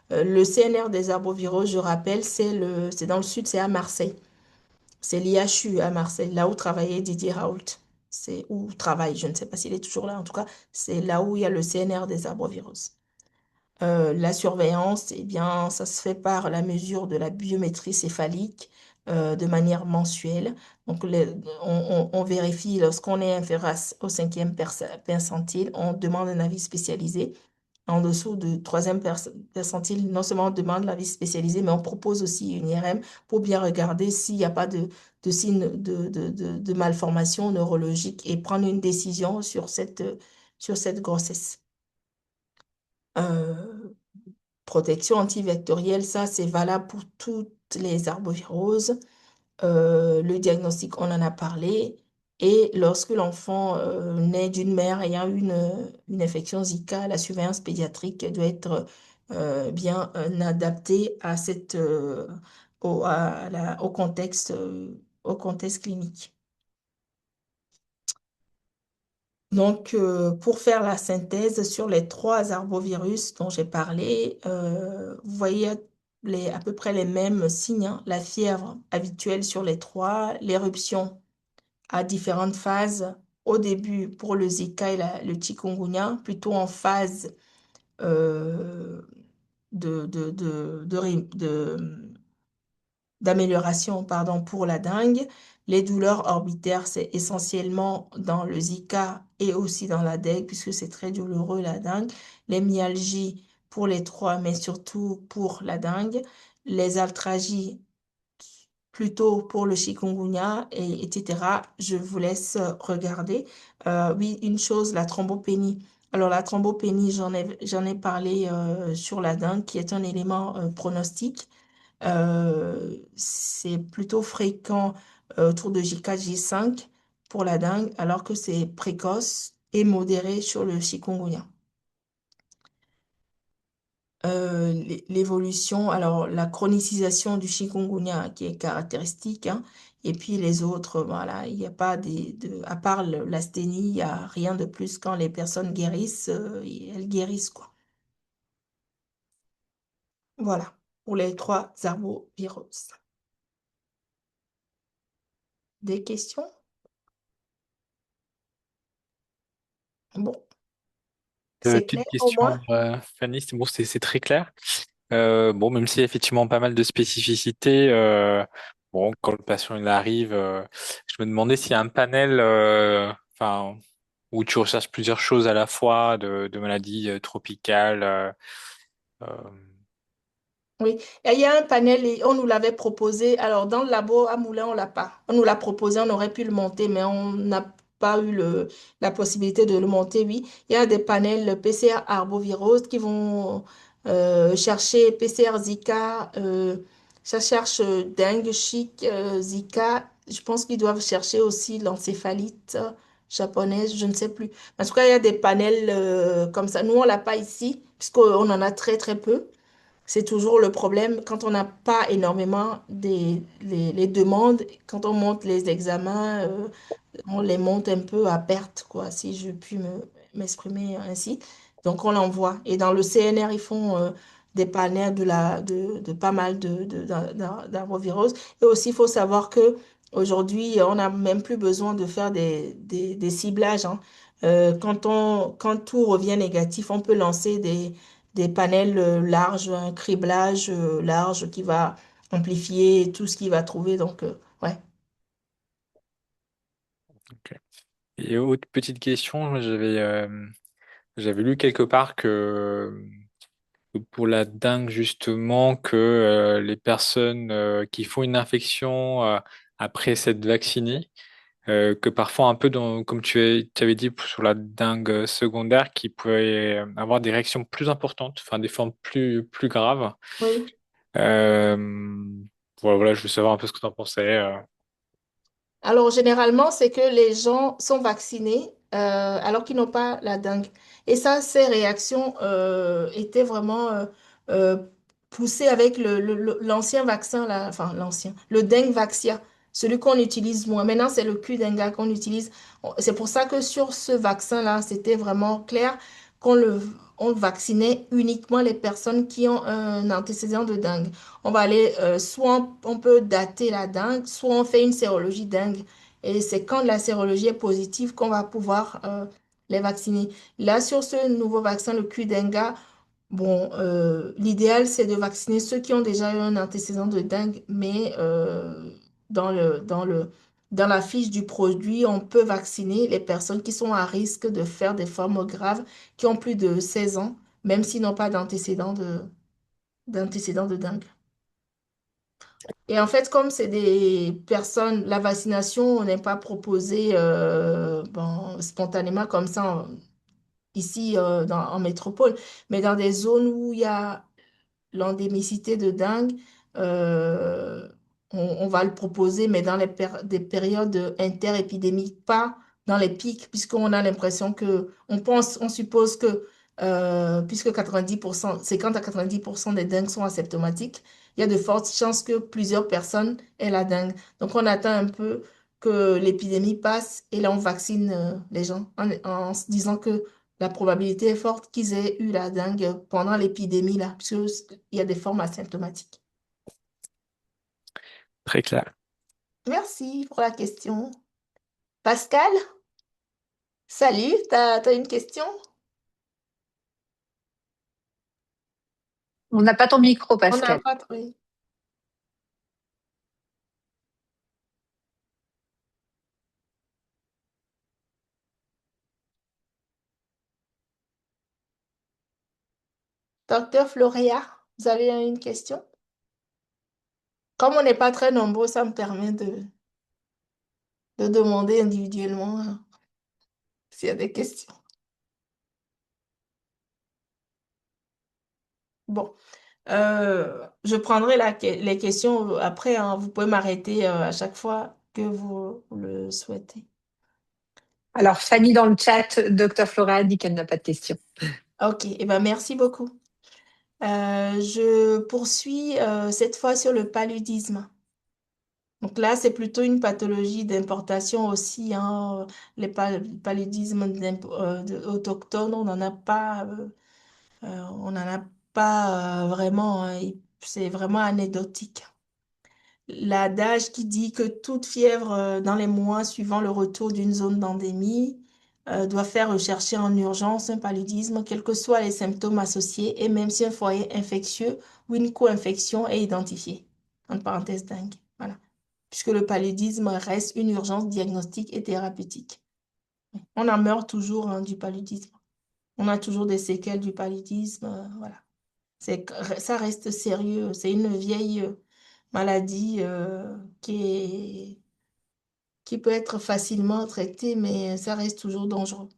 B: le CNR des arboviraux, je rappelle, c'est dans le sud, c'est à Marseille. C'est l'IHU à Marseille, là où travaillait Didier Raoult. C'est où travaille, je ne sais pas s'il est toujours là. En tout cas, c'est là où il y a le CNR des arboviroses. La surveillance, eh bien, ça se fait par la mesure de la biométrie céphalique de manière mensuelle. Donc, on vérifie lorsqu'on est inférieur au cinquième percentile, on demande un avis spécialisé. En dessous de troisième percentile, non seulement on demande l'avis spécialisé, mais on propose aussi une IRM pour bien regarder s'il n'y a pas de signes de malformation neurologique et prendre une décision sur cette grossesse. Euh, Protection antivectorielle, ça c'est valable pour toutes les arboviroses. Le diagnostic, on en a parlé. Et lorsque l'enfant naît d'une mère ayant une infection Zika, la surveillance pédiatrique doit être bien adaptée à au contexte clinique. Donc, pour faire la synthèse sur les trois arbovirus dont j'ai parlé, vous voyez à peu près les mêmes signes, hein. La fièvre habituelle sur les trois, l'éruption à différentes phases. Au début, pour le Zika et le chikungunya, plutôt en phase euh, d'amélioration, pardon, pour la dengue. Les douleurs orbitaires, c'est essentiellement dans le Zika et aussi dans la dengue, puisque c'est très douloureux, la dengue. Les myalgies pour les trois, mais surtout pour la dengue. Les altralgies plutôt pour le chikungunya, etc. Je vous laisse regarder. Oui, une chose, la thrombopénie. Alors, la thrombopénie, j'en ai parlé sur la dengue, qui est un élément pronostic. C'est plutôt fréquent autour de J4, J5 pour la dengue, alors que c'est précoce et modéré sur le chikungunya. L'évolution, alors la chronicisation du chikungunya qui est caractéristique, hein, et puis les autres, voilà, il n'y a pas à part l'asthénie, il n'y a rien de plus quand les personnes guérissent, elles guérissent, quoi. Voilà, pour les trois arbovirus. Des questions? Bon, c'est clair
D: Petite
B: au
D: question,
B: moins?
D: Fanny, bon, c'est très clair. Bon, même s'il y a effectivement pas mal de spécificités, bon, quand le patient il arrive, je me demandais s'il y a un panel, enfin, où tu recherches plusieurs choses à la fois, de maladies tropicales. Euh,
B: Oui, et il y a un panel et on nous l'avait proposé. Alors, dans le labo à Moulins, on l'a pas. On nous l'a proposé, on aurait pu le monter, mais on n'a pas eu la possibilité de le monter, oui. Il y a des panels PCR arbovirose qui vont chercher PCR Zika, ça cherche dengue, chic, Zika. Je pense qu'ils doivent chercher aussi l'encéphalite japonaise, je ne sais plus. En tout cas, il y a des panels comme ça. Nous, on l'a pas ici, puisqu'on en a très, très peu. C'est toujours le problème quand on n'a pas énormément les demandes, quand on monte les examens, on les monte un peu à perte, quoi, si je puis m'exprimer ainsi. Donc on l'envoie. Et dans le CNR, ils font des panels de pas mal d'arboviroses. Et aussi, il faut savoir que aujourd'hui, on n'a même plus besoin de faire des ciblages, hein. Quand tout revient négatif, on peut lancer des panels larges, un criblage large qui va amplifier tout ce qu'il va trouver. Donc, ouais.
D: ok. Et autre petite question, j'avais lu quelque part que pour la dengue justement, que les personnes qui font une infection après s'être vaccinées, que parfois un peu comme tu avais dit sur la dengue secondaire, qui pouvait avoir des réactions plus importantes, enfin des formes plus graves.
B: Oui.
D: Euh, voilà, je veux savoir un peu ce que tu en pensais.
B: Alors, généralement, c'est que les gens sont vaccinés alors qu'ils n'ont pas la dengue. Et ça, ces réactions étaient vraiment euh, poussées avec l'ancien vaccin, là, enfin l'ancien, le dengue vaxia, celui qu'on utilise moins. Maintenant, c'est le Qdenga qu'on utilise. C'est pour ça que sur ce vaccin-là, c'était vraiment clair qu'on on vaccinait uniquement les personnes qui ont un antécédent de dengue. On va aller, soit on peut dater la dengue, soit on fait une sérologie dengue. Et c'est quand la sérologie est positive qu'on va pouvoir les vacciner. Là, sur ce nouveau vaccin, le Qdenga, bon, l'idéal, c'est de vacciner ceux qui ont déjà eu un antécédent de dengue, mais dans la fiche du produit, on peut vacciner les personnes qui sont à risque de faire des formes graves, qui ont plus de 16 ans, même s'ils n'ont pas d'antécédent de dengue. Et en fait, comme c'est des personnes, la vaccination n'est pas proposée bon, spontanément comme ça ici en métropole, mais dans des zones où il y a l'endémicité de dengue, euh, on va le proposer, mais dans des périodes interépidémiques, pas dans les pics, puisqu'on a l'impression on suppose que puisque 90%, 50 à 90% des dengues sont asymptomatiques, il y a de fortes chances que plusieurs personnes aient la dengue. Donc on attend un peu que l'épidémie passe et là on vaccine les gens en se disant que la probabilité est forte qu'ils aient eu la dengue pendant l'épidémie là, puisqu'il y a des formes asymptomatiques.
D: Très clair.
B: Merci pour la question. Pascal, salut, t'as une question?
A: On n'a pas ton micro,
B: On n'a
A: Pascal.
B: pas trouvé. Docteur Floria, vous avez une question? Comme on n'est pas très nombreux, ça me permet de demander individuellement s'il y a des questions. Bon, je prendrai les questions après, hein. Vous pouvez m'arrêter à chaque fois que vous le souhaitez.
A: Alors, Fanny dans le chat, Docteur Flora dit qu'elle n'a pas de questions.
B: Ok, et ben merci beaucoup. Je poursuis cette fois sur le paludisme. Donc là, c'est plutôt une pathologie d'importation aussi, hein. Paludismes autochtones, on n'en a pas vraiment, hein. C'est vraiment anecdotique. L'adage qui dit que toute fièvre dans les mois suivant le retour d'une zone d'endémie doit faire rechercher en urgence un paludisme, quels que soient les symptômes associés, et même si un foyer infectieux ou une co-infection est identifié. Entre parenthèses, dingue. Voilà. Puisque le paludisme reste une urgence diagnostique et thérapeutique. On en meurt toujours hein, du paludisme. On a toujours des séquelles du paludisme. Voilà. Ça reste sérieux. C'est une vieille maladie qui peut être facilement traitée, mais ça reste toujours dangereux.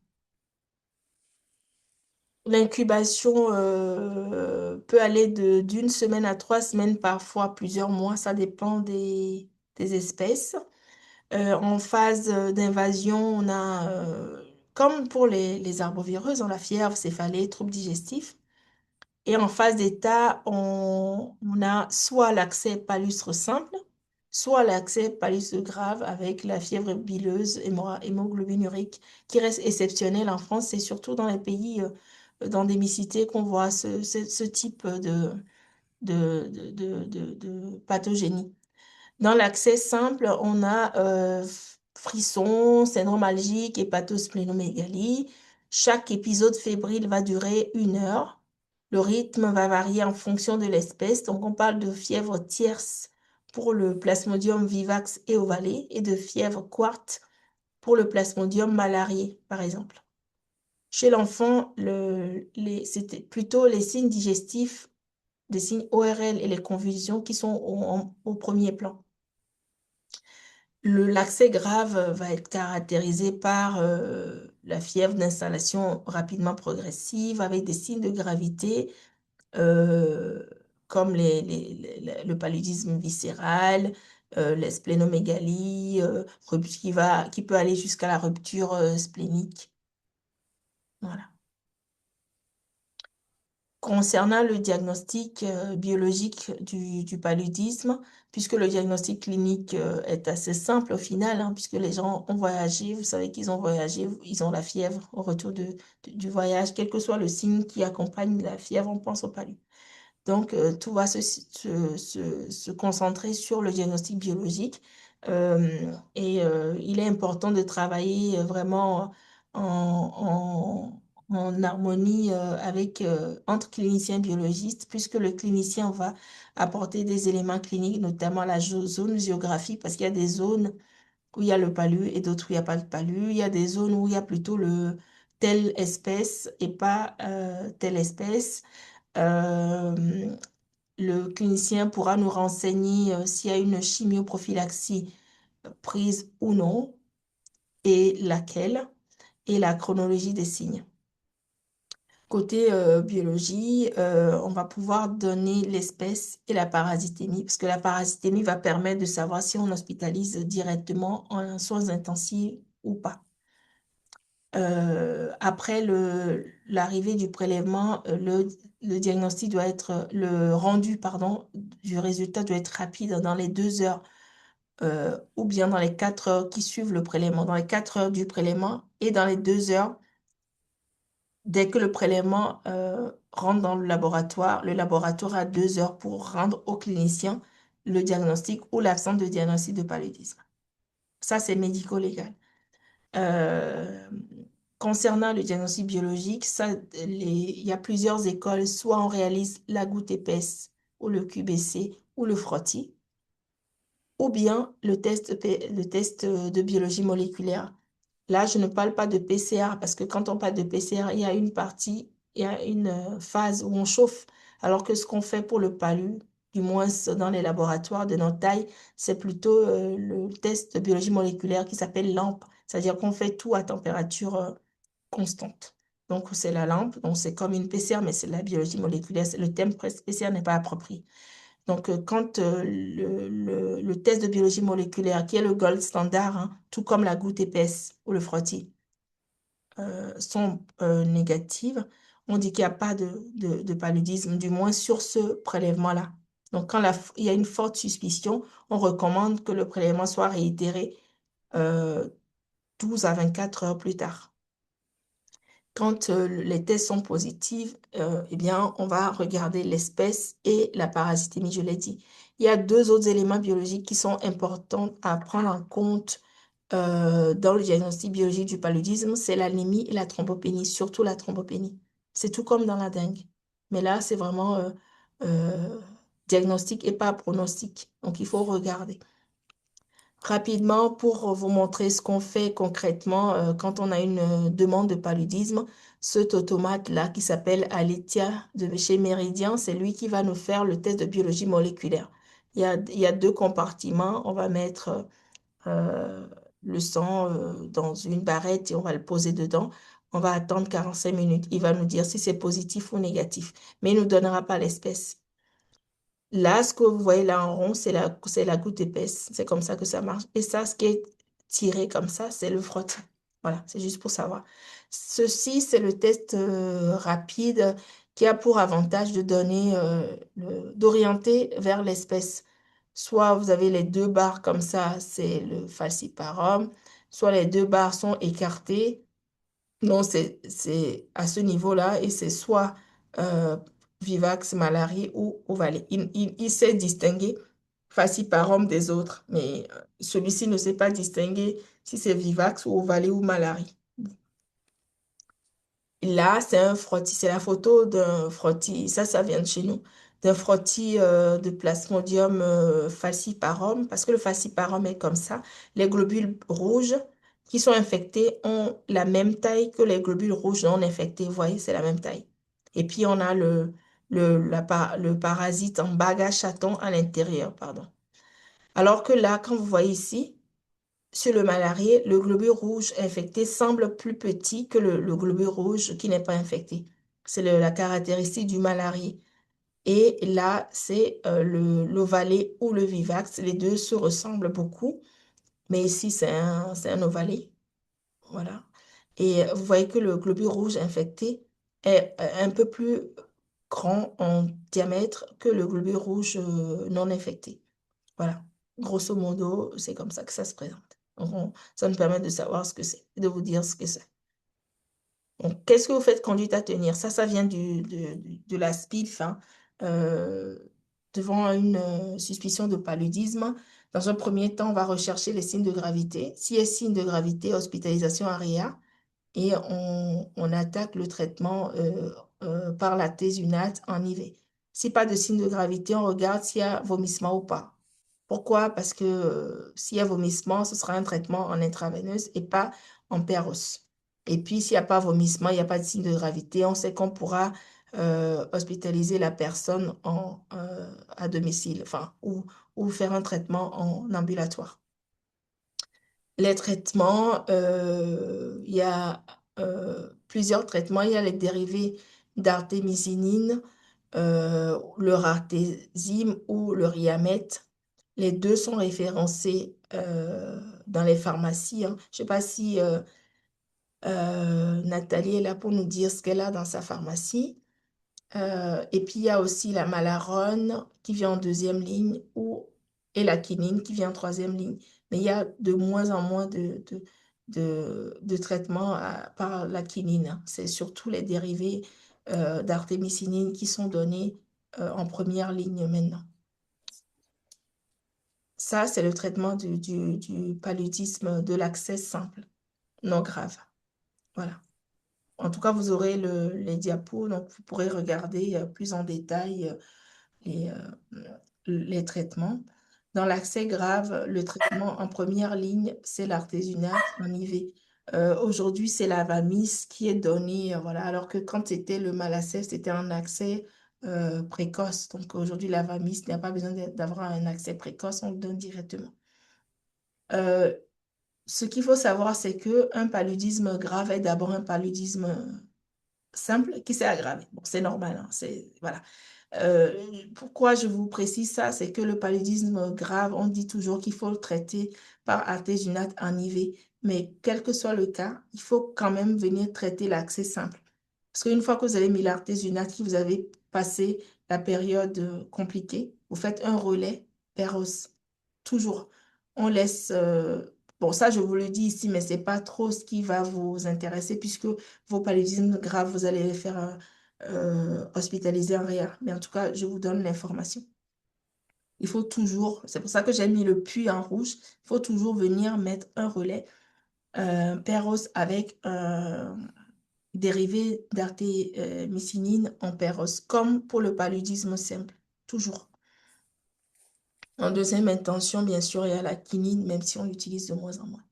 B: L'incubation peut aller d'une semaine à 3 semaines, parfois plusieurs mois. Ça dépend des espèces. En phase d'invasion, on a, comme pour les arbovireuses, la fièvre, céphalée, troubles digestifs. Et en phase d'état, on a soit l'accès palustre simple, soit l'accès palustre grave avec la fièvre bileuse, hémoglobinurie, qui reste exceptionnelle en France. C'est surtout dans les pays d'endémicité qu'on voit ce type de pathogénie. Dans l'accès simple, on a frisson, syndrome algique, hépatosplénomégalie. Chaque épisode fébrile va durer 1 heure. Le rythme va varier en fonction de l'espèce. Donc, on parle de fièvre tierce pour le Plasmodium vivax et ovale et de fièvre quarte pour le Plasmodium malarié, par exemple. Chez l'enfant, c'était plutôt les signes digestifs, des signes ORL et les convulsions qui sont au premier plan. L'accès grave va être caractérisé par la fièvre d'installation rapidement progressive avec des signes de gravité euh, comme le paludisme viscéral, les splénomégalies, qui peut aller jusqu'à la rupture splénique. Voilà. Concernant le diagnostic biologique du paludisme, puisque le diagnostic clinique est assez simple au final, hein, puisque les gens ont voyagé, vous savez qu'ils ont voyagé, ils ont la fièvre au retour du voyage, quel que soit le signe qui accompagne la fièvre, on pense au palud. Donc, tout va se concentrer sur le diagnostic biologique. Il est important de travailler vraiment en harmonie entre cliniciens biologistes, puisque le clinicien va apporter des éléments cliniques, notamment la zone géographique, parce qu'il y a des zones où il y a le palu et d'autres où il n'y a pas de palu. Il y a des zones où il y a plutôt telle espèce et pas telle espèce. Euh, le clinicien pourra nous renseigner s'il y a une chimioprophylaxie prise ou non, et laquelle, et la chronologie des signes. Côté biologie, on va pouvoir donner l'espèce et la parasitémie, parce que la parasitémie va permettre de savoir si on hospitalise directement en soins intensifs ou pas. Après l'arrivée du prélèvement, le diagnostic doit être, le rendu, pardon, du résultat doit être rapide dans les 2 heures, ou bien dans les 4 heures qui suivent le prélèvement, dans les 4 heures du prélèvement et dans les 2 heures dès que le prélèvement rentre dans le laboratoire a 2 heures pour rendre au clinicien le diagnostic ou l'absence de diagnostic de paludisme. Ça, c'est médico-légal. Euh, Concernant le diagnostic biologique, ça, il y a plusieurs écoles. Soit on réalise la goutte épaisse ou le QBC ou le frottis, ou bien le test de biologie moléculaire. Là, je ne parle pas de PCR parce que quand on parle de PCR, il y a une partie, il y a une phase où on chauffe. Alors que ce qu'on fait pour le palu, du moins dans les laboratoires de notre taille, c'est plutôt le test de biologie moléculaire qui s'appelle LAMP. C'est-à-dire qu'on fait tout à température constante. Donc, c'est la lampe. Donc, c'est comme une PCR, mais c'est la biologie moléculaire. Le thème PCR n'est pas approprié. Donc, quand le test de biologie moléculaire, qui est le gold standard, hein, tout comme la goutte épaisse ou le frottis, sont négatives, on dit qu'il n'y a pas de paludisme, du moins sur ce prélèvement-là. Donc, quand il y a une forte suspicion, on recommande que le prélèvement soit réitéré euh, 12 à 24 heures plus tard. Quand les tests sont positifs, eh bien, on va regarder l'espèce et la parasitémie, je l'ai dit. Il y a 2 autres éléments biologiques qui sont importants à prendre en compte dans le diagnostic biologique du paludisme, c'est l'anémie et la thrombopénie, surtout la thrombopénie. C'est tout comme dans la dengue. Mais là, c'est vraiment euh, diagnostic et pas pronostic. Donc, il faut regarder. Rapidement, pour vous montrer ce qu'on fait concrètement quand on a une demande de paludisme, ce automate-là qui s'appelle Aletia de chez Méridien, c'est lui qui va nous faire le test de biologie moléculaire. Il y a 2 compartiments. On va mettre euh, le sang dans une barrette et on va le poser dedans. On va attendre 45 minutes. Il va nous dire si c'est positif ou négatif, mais il ne nous donnera pas l'espèce. Là, ce que vous voyez là en rond, c'est la goutte épaisse. C'est comme ça que ça marche. Et ça, ce qui est tiré comme ça, c'est le frottis. Voilà, c'est juste pour savoir. Ceci, c'est le test rapide qui a pour avantage de donner, d'orienter vers l'espèce. Soit vous avez les 2 barres comme ça, c'est le falciparum, soit les 2 barres sont écartées. Non, c'est à ce niveau-là et c'est soit euh, Vivax, Malaria ou Ovalie. Il sait distinguer Falciparum des autres, mais celui-ci ne sait pas distinguer si c'est Vivax ou Ovalie ou Malaria. Là, c'est un frottis, c'est la photo d'un frottis, ça vient de chez nous, d'un frottis de Plasmodium falciparum, parce que le falciparum est comme ça. Les globules rouges qui sont infectés ont la même taille que les globules rouges non infectés. Vous voyez, c'est la même taille. Et puis, on a le parasite en bagage chaton à l'intérieur, pardon. Alors que là, quand vous voyez ici, sur le malarié, le globule rouge infecté semble plus petit que le globule rouge qui n'est pas infecté. C'est la caractéristique du malarié. Et là, c'est l'ovalé ou le vivax. Les deux se ressemblent beaucoup, mais ici, c'est un ovalé. Voilà. Et vous voyez que le globule rouge infecté est un peu plus grand en diamètre que le globule rouge non infecté. Voilà. Grosso modo, c'est comme ça que ça se présente. Donc, ça nous permet de savoir ce que c'est, de vous dire ce que c'est. Donc, qu'est-ce que vous faites conduite à tenir? Ça vient de la SPIF, hein. Euh, Devant une suspicion de paludisme. Dans un premier temps, on va rechercher les signes de gravité. S'il y a signe de gravité, hospitalisation AREA et on attaque le traitement par la tésunate en IV. Si pas de signe de gravité, on regarde s'il y a vomissement ou pas. Pourquoi? Parce que s'il y a vomissement, ce sera un traitement en intraveineuse et pas en perros. Et puis, s'il n'y a pas vomissement, il n'y a pas de signe de gravité, on sait qu'on pourra hospitaliser la personne à domicile, enfin, ou faire un traitement en ambulatoire. Les traitements, il y a plusieurs traitements. Il y a les dérivés d'artémisinine, le rartésim ou le Riamet. Les deux sont référencés dans les pharmacies, hein. Je ne sais pas si Nathalie est là pour nous dire ce qu'elle a dans sa pharmacie. Et puis, il y a aussi la Malarone qui vient en deuxième ligne et la quinine qui vient en troisième ligne. Mais il y a de moins en moins de traitements par la quinine, hein. C'est surtout les dérivés d'artémisinine qui sont donnés en première ligne maintenant. Ça, c'est le traitement du paludisme de l'accès simple, non grave. Voilà. En tout cas, vous aurez les diapos, donc vous pourrez regarder plus en détail les, les traitements. Dans l'accès grave, le traitement en première ligne, c'est l'artésunate en IV. Aujourd'hui, c'est la Vamis qui est donnée, voilà, alors que quand c'était le Malacef, c'était un accès précoce. Donc aujourd'hui, la Vamis n'a pas besoin d'avoir un accès précoce, on le donne directement. Euh, Ce qu'il faut savoir, c'est qu'un paludisme grave est d'abord un paludisme simple qui s'est aggravé. Bon, c'est normal, hein, voilà. Euh, Pourquoi je vous précise ça? C'est que le paludisme grave, on dit toujours qu'il faut le traiter par artésunate en IV. Mais quel que soit le cas, il faut quand même venir traiter l'accès simple. Parce qu'une fois que vous avez mis l'artésunate, que vous avez passé la période compliquée, vous faites un relais Péros. Toujours. On laisse... bon, ça, je vous le dis ici, mais ce n'est pas trop ce qui va vous intéresser puisque vos paludismes graves, vous allez les faire hospitaliser en réa. Mais en tout cas, je vous donne l'information. Il faut toujours, c'est pour ça que j'ai mis le puits en rouge, il faut toujours venir mettre un relais Péros avec un dérivé d'artémisinine en Péros, comme pour le paludisme simple, toujours. En deuxième intention, bien sûr, il y a la quinine, même si on l'utilise de moins en moins.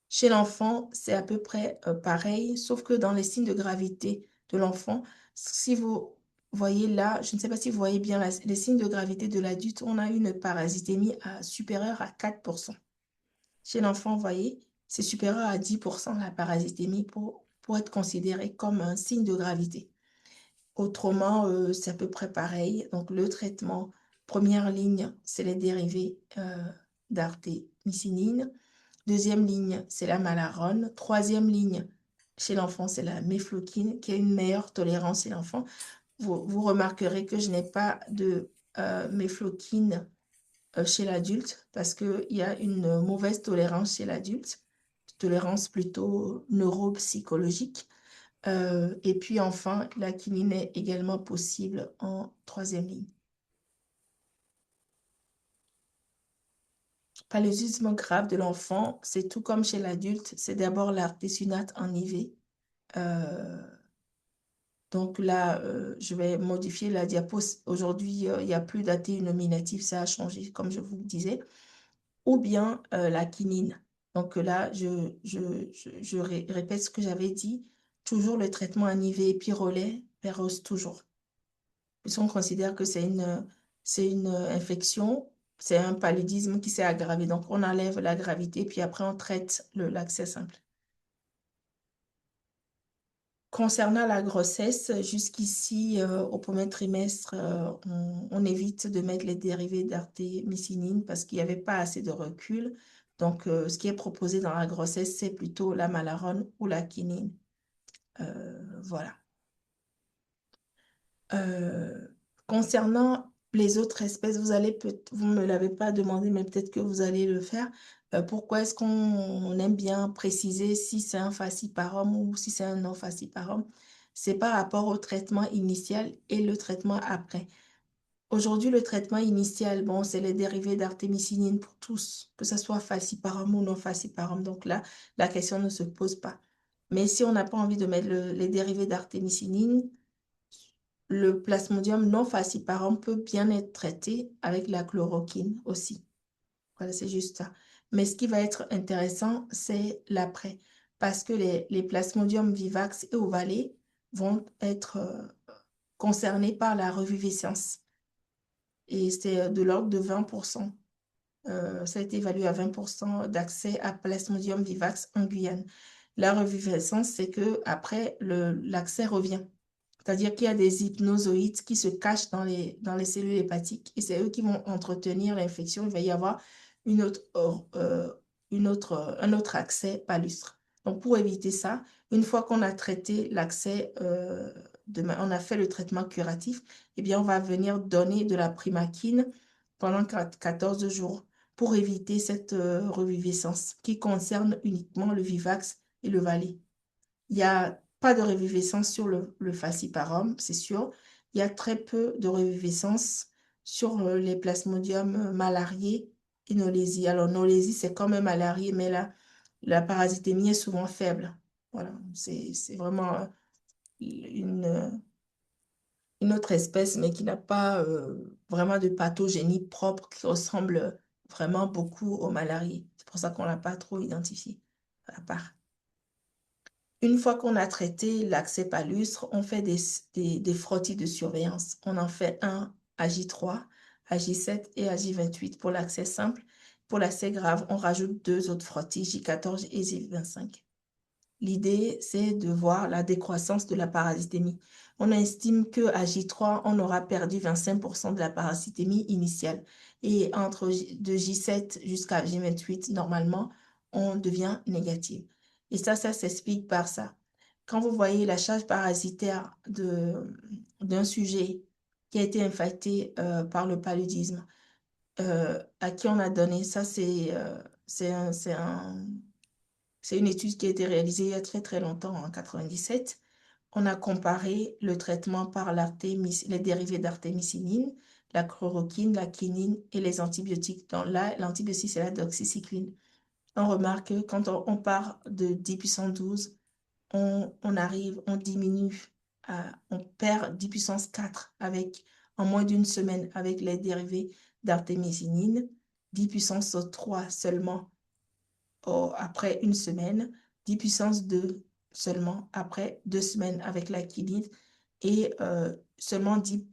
B: Chez l'enfant, c'est à peu près pareil, sauf que dans les signes de gravité de l'enfant, si vous voyez là, je ne sais pas si vous voyez bien les signes de gravité de l'adulte, on a une parasitémie supérieure à 4%. Chez l'enfant, vous voyez, c'est supérieur à 10% la parasitémie pour être considéré comme un signe de gravité. Autrement, c'est à peu près pareil. Donc, le traitement, première ligne, c'est les dérivés d'artémisinine. Deuxième ligne, c'est la Malarone. Troisième ligne, chez l'enfant, c'est la Mefloquine, qui a une meilleure tolérance chez l'enfant. Vous remarquerez que je n'ai pas de Mefloquine chez l'adulte parce qu'il y a une mauvaise tolérance chez l'adulte, tolérance plutôt neuropsychologique. Et puis enfin, la quinine est également possible en troisième ligne. Paludisme grave de l'enfant, c'est tout comme chez l'adulte, c'est d'abord l'artésunate en IV. Donc là, je vais modifier la diapo. Aujourd'hui, il n'y a plus d'athée nominatif, ça a changé, comme je vous le disais. Ou bien la quinine. Donc là, je répète ce que j'avais dit. Toujours le traitement en IV et puis relais, Péros toujours. Puisqu'on considère que c'est une infection, c'est un paludisme qui s'est aggravé. Donc, on enlève la gravité, puis après, on traite l'accès simple. Concernant la grossesse, jusqu'ici, au premier trimestre, on évite de mettre les dérivés d'artémisinine parce qu'il n'y avait pas assez de recul. Donc, ce qui est proposé dans la grossesse, c'est plutôt la Malarone ou la quinine. Voilà. Euh, Concernant les autres espèces, vous ne me l'avez pas demandé, mais peut-être que vous allez le faire. Pourquoi est-ce qu'on aime bien préciser si c'est un falciparum ou si c'est un non-falciparum? C'est par rapport au traitement initial et le traitement après. Aujourd'hui, le traitement initial, bon, c'est les dérivés d'artémisinine pour tous, que ce soit falciparum ou non falciparum. Donc là, la question ne se pose pas. Mais si on n'a pas envie de mettre les dérivés d'artémisinine, le plasmodium non falciparum peut bien être traité avec la chloroquine aussi. Voilà, c'est juste ça. Mais ce qui va être intéressant, c'est l'après. Parce que les plasmodium vivax et ovale vont être concernés par la reviviscence. Et c'est de l'ordre de 20%. Ça a été évalué à 20% d'accès à plasmodium vivax en Guyane. La reviviscence, c'est que après l'accès revient. C'est-à-dire qu'il y a des hypnozoïdes qui se cachent dans les cellules hépatiques et c'est eux qui vont entretenir l'infection. Il va y avoir une autre, un autre accès palustre. Donc, pour éviter ça, une fois qu'on a traité l'accès, on a fait le traitement curatif, eh bien, on va venir donner de la primaquine pendant 14 jours pour éviter cette reviviscence qui concerne uniquement le Vivax et le Vallée. Il n'y a pas de reviviscence sur le falciparum, c'est sûr. Il y a très peu de reviviscence sur les plasmodiums malariés et nolésie. Alors, nolésie, c'est comme un malarié, mais la parasitémie est souvent faible. Voilà, c'est vraiment une autre espèce, mais qui n'a pas vraiment de pathogénie propre qui ressemble vraiment beaucoup aux malariés. C'est pour ça qu'on ne l'a pas trop identifié à part. Une fois qu'on a traité l'accès palustre, on fait des frottis de surveillance. On en fait un à J3, à J7 et à J28 pour l'accès simple. Pour l'accès grave, on rajoute 2 autres frottis, J14 et J25. L'idée, c'est de voir la décroissance de la parasitémie. On estime qu'à J3, on aura perdu 25% de la parasitémie initiale. Et de J7 jusqu'à J28, normalement, on devient négatif. Et ça s'explique par ça. Quand vous voyez la charge parasitaire d'un sujet qui a été infecté par le paludisme, à qui on a donné, ça c'est une étude qui a été réalisée il y a très très longtemps, en 97. On a comparé le traitement par les dérivés d'artémisinine, la chloroquine, la quinine et les antibiotiques. Donc là, l'antibiotique, c'est la doxycycline. On remarque que quand on part de 10 puissance 12, on diminue, on perd 10 puissance 4 en moins d'une semaine avec les dérivés d'artémisinine, 10 puissance 3 seulement après une semaine, 10 puissance 2 seulement après 2 semaines avec la quinine et seulement 10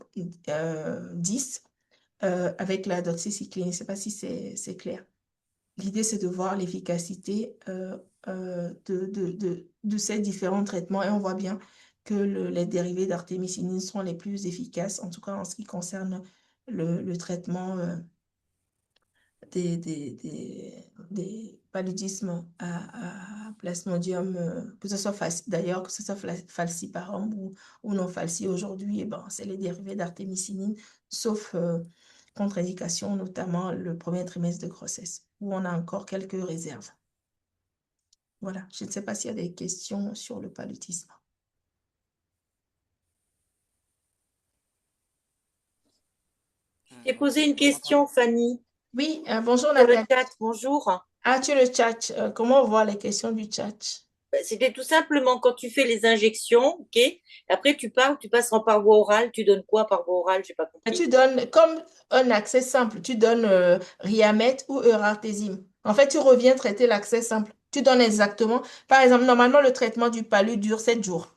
B: avec la doxycycline. Je ne sais pas si c'est clair. L'idée, c'est de voir l'efficacité de ces différents traitements et on voit bien que les dérivés d'artémisinine sont les plus efficaces, en tout cas en ce qui concerne le traitement des paludismes à plasmodium, que ce soit d'ailleurs, que ce soit falciparum ou non falci aujourd'hui, eh ben, c'est les dérivés d'artémisinine, sauf contre-indication, notamment le premier trimestre de grossesse, où on a encore quelques réserves. Voilà, je ne sais pas s'il y a des questions sur le paludisme.
E: J'ai posé une question, Fanny,
B: Oui, bonjour
E: sur le
B: Nathalie.
E: chat. Bonjour.
B: Ah, tu le chat. Comment on voit les questions du chat?
E: C'était tout simplement quand tu fais les injections, ok? Après, tu passes en par voie orale. Tu donnes quoi par voie orale? J'ai pas compris.
B: Tu donnes, comme un accès simple, tu donnes Riamet ou Eurartésime. En fait, tu reviens traiter l'accès simple. Tu donnes exactement. Par exemple, normalement, le traitement du palu dure 7 jours.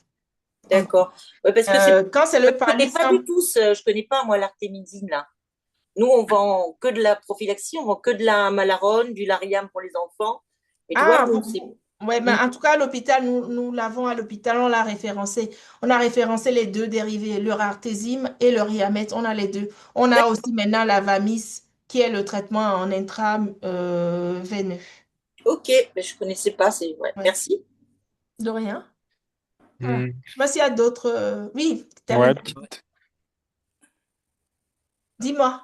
E: D'accord. Ouais, parce que
B: Quand c'est
E: je
B: le palu
E: connais pas
B: simple.
E: du tout je connais pas, moi, l'artémisine, là. Nous, on vend que de la prophylaxie, on vend que de la Malarone, du Lariam pour les enfants. Et tu vois,
B: Ah,
E: nous, c'est.
B: ouais, mais en tout cas, à l'hôpital, nous l'avons à l'hôpital, on l'a référencé. On a référencé les deux dérivés, le Rartésime et le Riamet. On a les deux. On a aussi maintenant la Vamis, qui est le traitement en intraveineux.
E: Ok, mais je connaissais pas. Ouais.
B: Ouais.
E: Merci.
B: De rien. Voilà.
D: Hmm.
B: Je sais pas s'il y a d'autres. Oui,
D: Ouais,
B: dis-moi.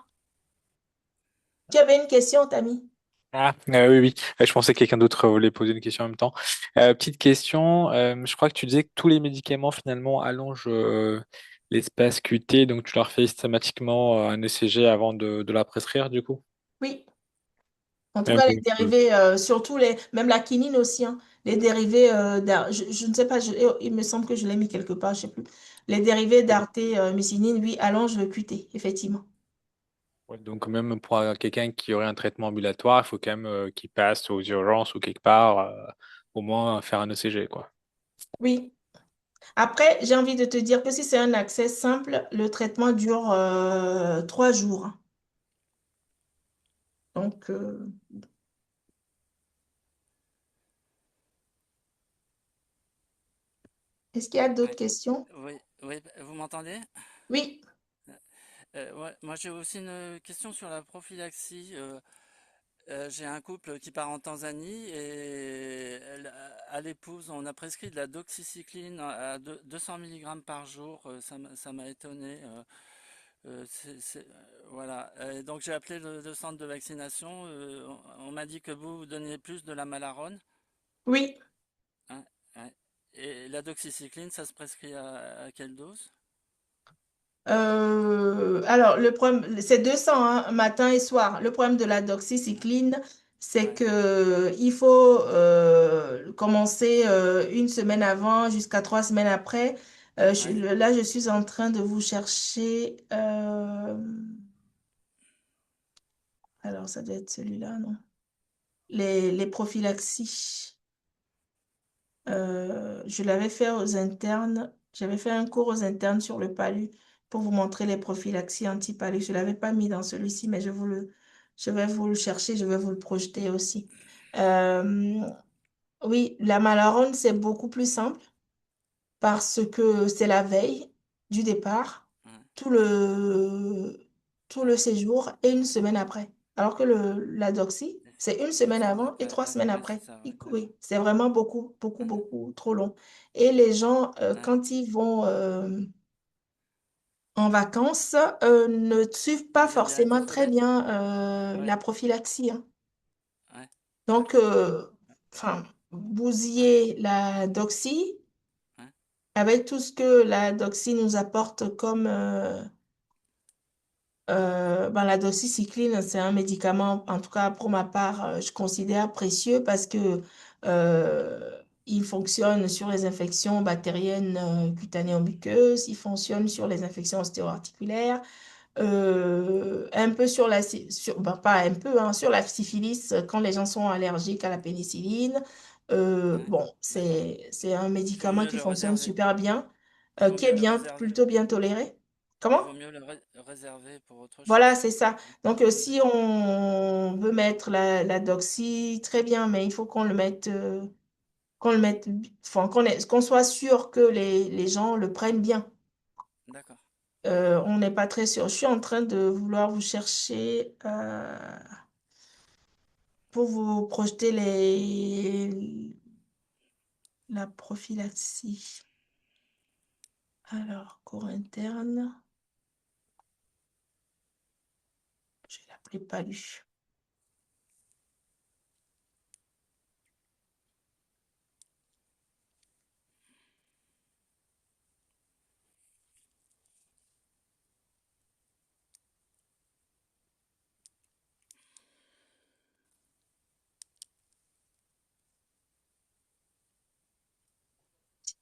B: Tu avais une question, Tammy?
D: Ah, oui, oui. Je pensais que quelqu'un d'autre voulait poser une question en même temps. Petite question. Je crois que tu disais que tous les médicaments finalement allongent l'espace QT, donc tu leur fais systématiquement un ECG avant de la prescrire, du coup.
B: Oui. En tout
D: Même,
B: cas, les dérivés, surtout même la quinine aussi, hein. Les dérivés, je ne sais pas, il me semble que je l'ai mis quelque part, je ne sais plus. Les dérivés d'artémisinine, oui, allongent le QT, effectivement.
D: ouais, donc même pour quelqu'un qui aurait un traitement ambulatoire, il faut quand même qu'il passe aux urgences ou quelque part, au moins faire un ECG, quoi.
B: Oui. Après, j'ai envie de te dire que si c'est un accès simple, le traitement dure 3 jours, hein. Donc, est-ce qu'il y a d'autres questions?
F: Oui, Oui, vous m'entendez?
B: Oui,
F: Ouais, moi, j'ai aussi une question sur la prophylaxie. J'ai un couple qui part en Tanzanie et à l'épouse, on a prescrit de la doxycycline à 200 mg par jour. Ça m'a étonné. Voilà. Donc j'ai appelé le centre de vaccination. On m'a dit que vous donniez plus de la Malarone,
B: oui.
F: hein, ouais. Et la doxycycline, ça se prescrit à quelle dose?
B: Alors, le problème, c'est 200 hein, matin et soir. Le problème de la doxycycline, c'est
F: Ouais,
B: que il faut commencer une semaine avant jusqu'à 3 semaines après.
F: ouais,
B: Là, je suis en train de vous chercher. Alors, ça doit être celui-là, non? Les prophylaxies. Je l'avais fait aux internes. J'avais fait un cours aux internes sur le palu pour vous montrer les prophylaxies anti-palu. Je ne l'avais pas mis dans celui-ci, mais je vais vous le chercher, je vais vous le projeter aussi. Euh, oui, la Malarone, c'est beaucoup plus simple parce que c'est la veille du départ,
F: ouais,
B: tout le, tout le
F: ouais.
B: séjour et une semaine après. Alors que la doxy, c'est une
F: Une
B: semaine
F: semaine
B: avant et
F: après.
B: 3 semaines
F: Ouais, c'est
B: après.
F: ça, ouais.
B: Oui, c'est vraiment beaucoup, beaucoup,
F: Ouais,
B: beaucoup trop long. Et les gens,
F: ouais.
B: quand ils vont en vacances, ne suivent pas
F: Ils viennent direct aux
B: forcément très
F: fêlettes?
B: bien
F: Ouais,
B: la prophylaxie, hein.
F: ouais,
B: Donc, enfin,
F: ouais,
B: bousiller la doxy
F: ouais,
B: avec tout ce que la doxy nous apporte comme ben, la doxycycline, c'est un médicament, en tout cas pour ma part, je considère précieux parce que il fonctionne sur les infections bactériennes cutanéo-muqueuses, il fonctionne sur les infections ostéo-articulaires, un peu sur ben, pas un peu, hein, sur la syphilis quand les gens sont allergiques à la pénicilline.
F: ouais.
B: Bon,
F: D'accord.
B: c'est un
F: Il faut
B: médicament
F: mieux
B: qui
F: le
B: fonctionne
F: réserver.
B: super bien,
F: Il vaut
B: qui est
F: mieux le
B: bien,
F: réserver.
B: plutôt bien toléré.
F: Il
B: Comment?
F: vaut mieux le réserver pour autre
B: Voilà,
F: chose.
B: c'est ça.
F: Hein.
B: Donc, si on veut mettre la doxy, très bien, mais il faut qu'on le mette, enfin, qu'on soit sûr que les gens le prennent bien.
F: D'accord.
B: On n'est pas très sûr. Je suis en train de vouloir vous chercher pour vous projeter la prophylaxie. Alors, cours interne, je vais l'appeler palu.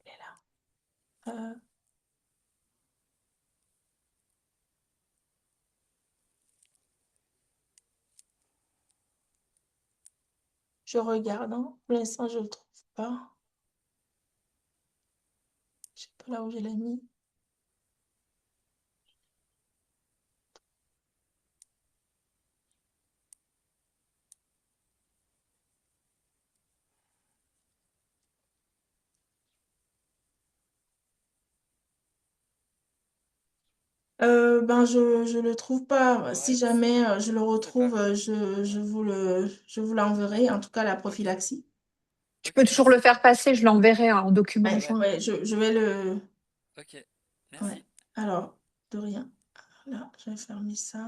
B: Il est là. Je regarde, hein. Pour l'instant, je ne le trouve pas. Je ne sais pas là où je l'ai mis. Ben, je le trouve pas. Si
F: Ouais,
B: jamais je le
F: c'est pas
B: retrouve,
F: grave.
B: je
F: Ouais.
B: je vous l'enverrai, en tout cas la
F: Ok.
B: prophylaxie.
A: Tu peux
F: Ok,
A: toujours le
F: merci.
A: faire passer, je l'enverrai en document
B: Ouais,
F: Ouais.
A: joint.
B: ouais, je vais le...
F: Ok.
B: Ouais.
F: Merci.
B: Alors, de rien. Là, je vais fermer ça.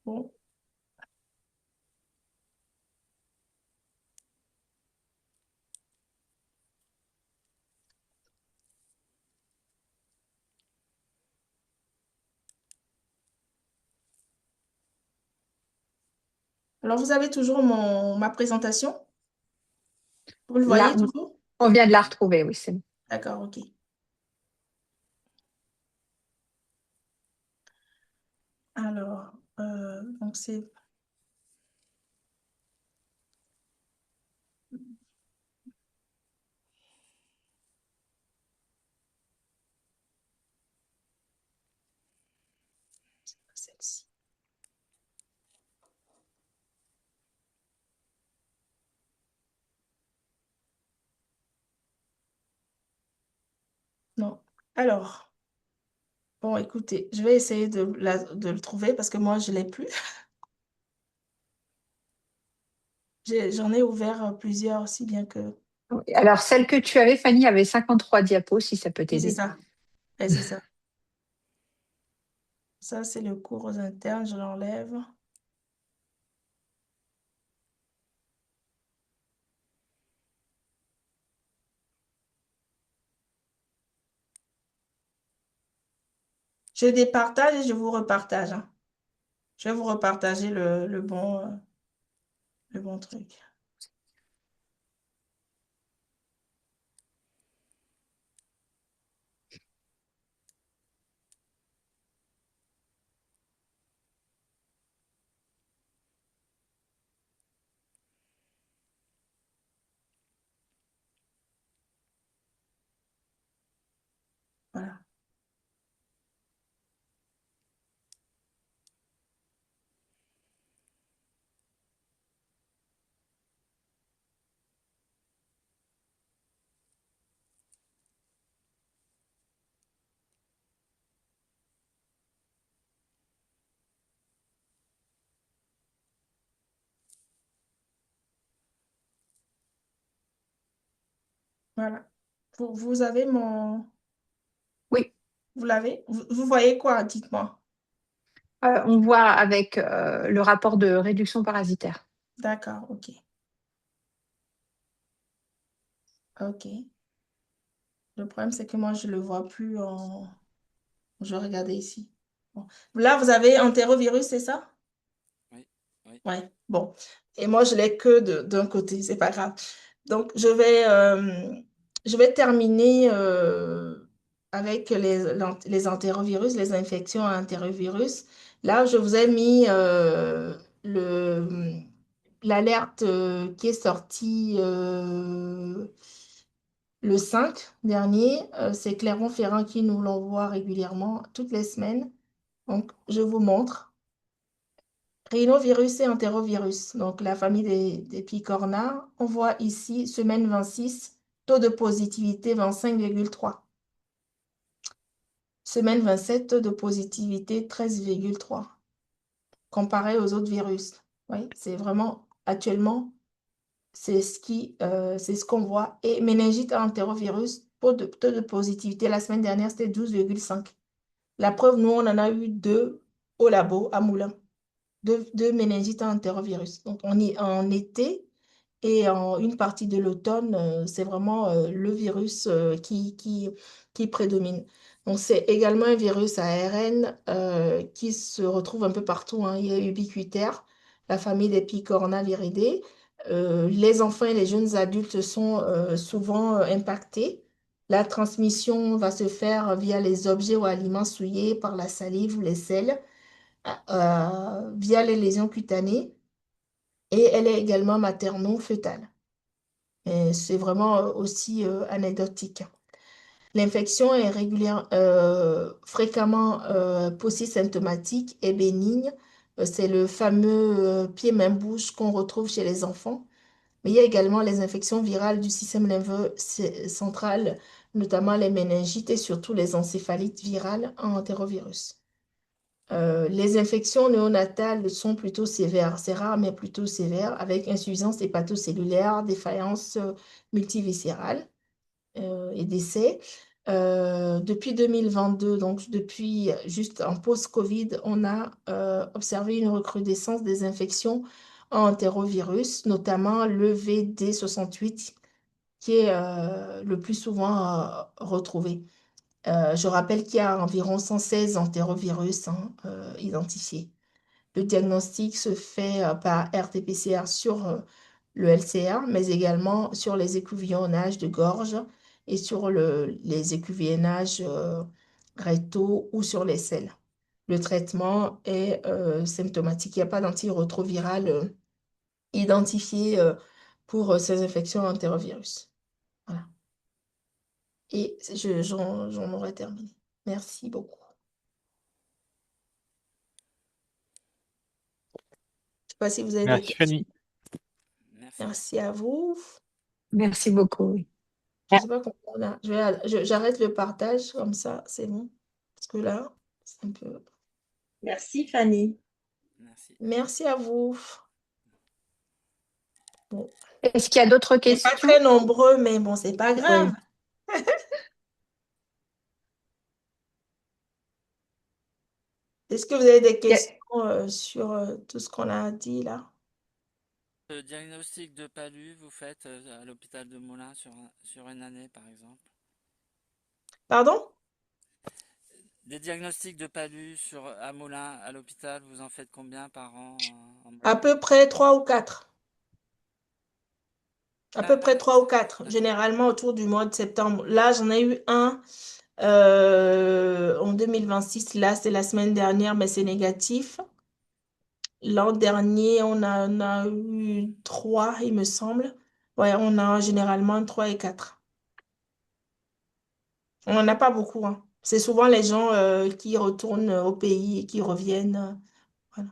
B: Bon. Alors, vous avez toujours ma présentation? Vous le
A: Là,
B: voyez toujours?
A: on vient de la retrouver, oui, c'est bon.
B: D'accord, ok. Alors, donc c'est... Non. Alors, bon, écoutez, je vais essayer de le trouver parce que moi, je ne l'ai plus. J'en ai ouvert plusieurs aussi, bien que...
A: Oui. Alors, celle que tu avais, Fanny, avait 53 diapos, si ça peut
B: Oui, c'est
A: t'aider.
B: ça. Ouais, c'est ça. Ça, c'est le cours aux internes, je l'enlève. Je départage et je vous repartage, hein. Je vais vous repartager le bon truc. Voilà. Voilà. Vous avez mon...
A: Oui,
B: Vous l'avez? Vous voyez quoi? Dites-moi.
A: on voit avec le rapport de réduction parasitaire.
B: D'accord, ok. Ok. Le problème, c'est que moi, je ne le vois plus en... Je vais regarder ici. Bon. Là, vous avez entérovirus, c'est ça?
F: Oui, oui.
B: Ouais, bon. Et moi, je l'ai d'un côté, c'est pas grave. Donc, je vais terminer avec les entérovirus, les infections à entérovirus. Là, je vous ai mis le, l'alerte qui est sortie le 5 dernier. C'est Clermont-Ferrand qui nous l'envoie régulièrement, toutes les semaines. Donc, je vous montre. Rhinovirus et entérovirus, donc la famille des picornas. On voit ici, semaine 26, taux de positivité 25,3. Semaine 27, taux de positivité 13,3. Comparé aux autres virus. Oui, c'est vraiment, actuellement, c'est ce qu'on voit. Et méningite à entérovirus, taux de positivité, la semaine dernière, c'était 12,5. La preuve, nous, on en a eu deux au labo à Moulins. De méningite à entérovirus. Donc, on est en été et en une partie de l'automne, c'est vraiment le virus qui prédomine. Donc, c'est également un virus ARN qui se retrouve un peu partout, hein. Il est ubiquitaire, la famille des picornaviridae. Les enfants et les jeunes adultes sont souvent impactés. La transmission va se faire via les objets ou aliments souillés par la salive ou les selles via les lésions cutanées et elle est également materno-fœtale. Et c'est vraiment aussi anecdotique. L'infection est fréquemment paucisymptomatique et bénigne. C'est le fameux pied-main-bouche qu'on retrouve chez les enfants. Mais il y a également les infections virales du système nerveux central, notamment les méningites et surtout les encéphalites virales en entérovirus. Les infections néonatales sont plutôt sévères. C'est rare, mais plutôt sévères, avec insuffisance hépatocellulaire, défaillance multiviscérale et décès. Depuis 2022, donc depuis juste en post-Covid, on a observé une recrudescence des infections en entérovirus, notamment le VD68, qui est le plus souvent retrouvé. Je rappelle qu'il y a environ 116 entérovirus hein, identifiés. Le diagnostic se fait par RT-PCR sur le LCR, mais également sur les écouvillonnages de gorge et sur les écouvillonnages rectaux ou sur les selles. Le traitement est symptomatique. Il n'y a pas d'antirétroviral identifié pour ces infections entérovirus. Voilà. Et j'en aurais terminé. Merci beaucoup. Je ne sais pas si vous avez des
D: Merci
B: questions.
D: Fanny.
F: Merci.
B: Merci à vous.
A: Merci beaucoup. Oui.
B: Je sais pas comment on a. J'arrête le partage comme ça, c'est bon. Parce que là, c'est un peu.
E: Merci Fanny.
F: Merci.
B: Merci à vous. Bon,
A: Est-ce qu'il y a d'autres
B: on n'est pas
A: questions?
B: très nombreux, mais bon, c'est pas grave.
A: Oui.
B: Est-ce que vous avez des
A: Il y a-
B: questions sur tout ce qu'on a dit là?
F: Le diagnostic de palu, vous faites à l'hôpital de Moulins sur une année, par exemple?
B: Pardon?
F: Des diagnostics de palu à Moulins, à l'hôpital, vous en faites combien par an en
B: À
F: moyenne?
B: peu près 3 ou 4. À peu
F: Ah,
B: près 3 ou 4,
F: d'accord.
B: généralement autour du mois de septembre. Là, j'en ai eu un en 2026. Là, c'est la semaine dernière, mais c'est négatif. L'an dernier, on a eu 3, il me semble. Ouais, on a généralement 3 et 4. On n'en a pas beaucoup, hein. C'est souvent les gens qui retournent au pays et qui reviennent. Voilà.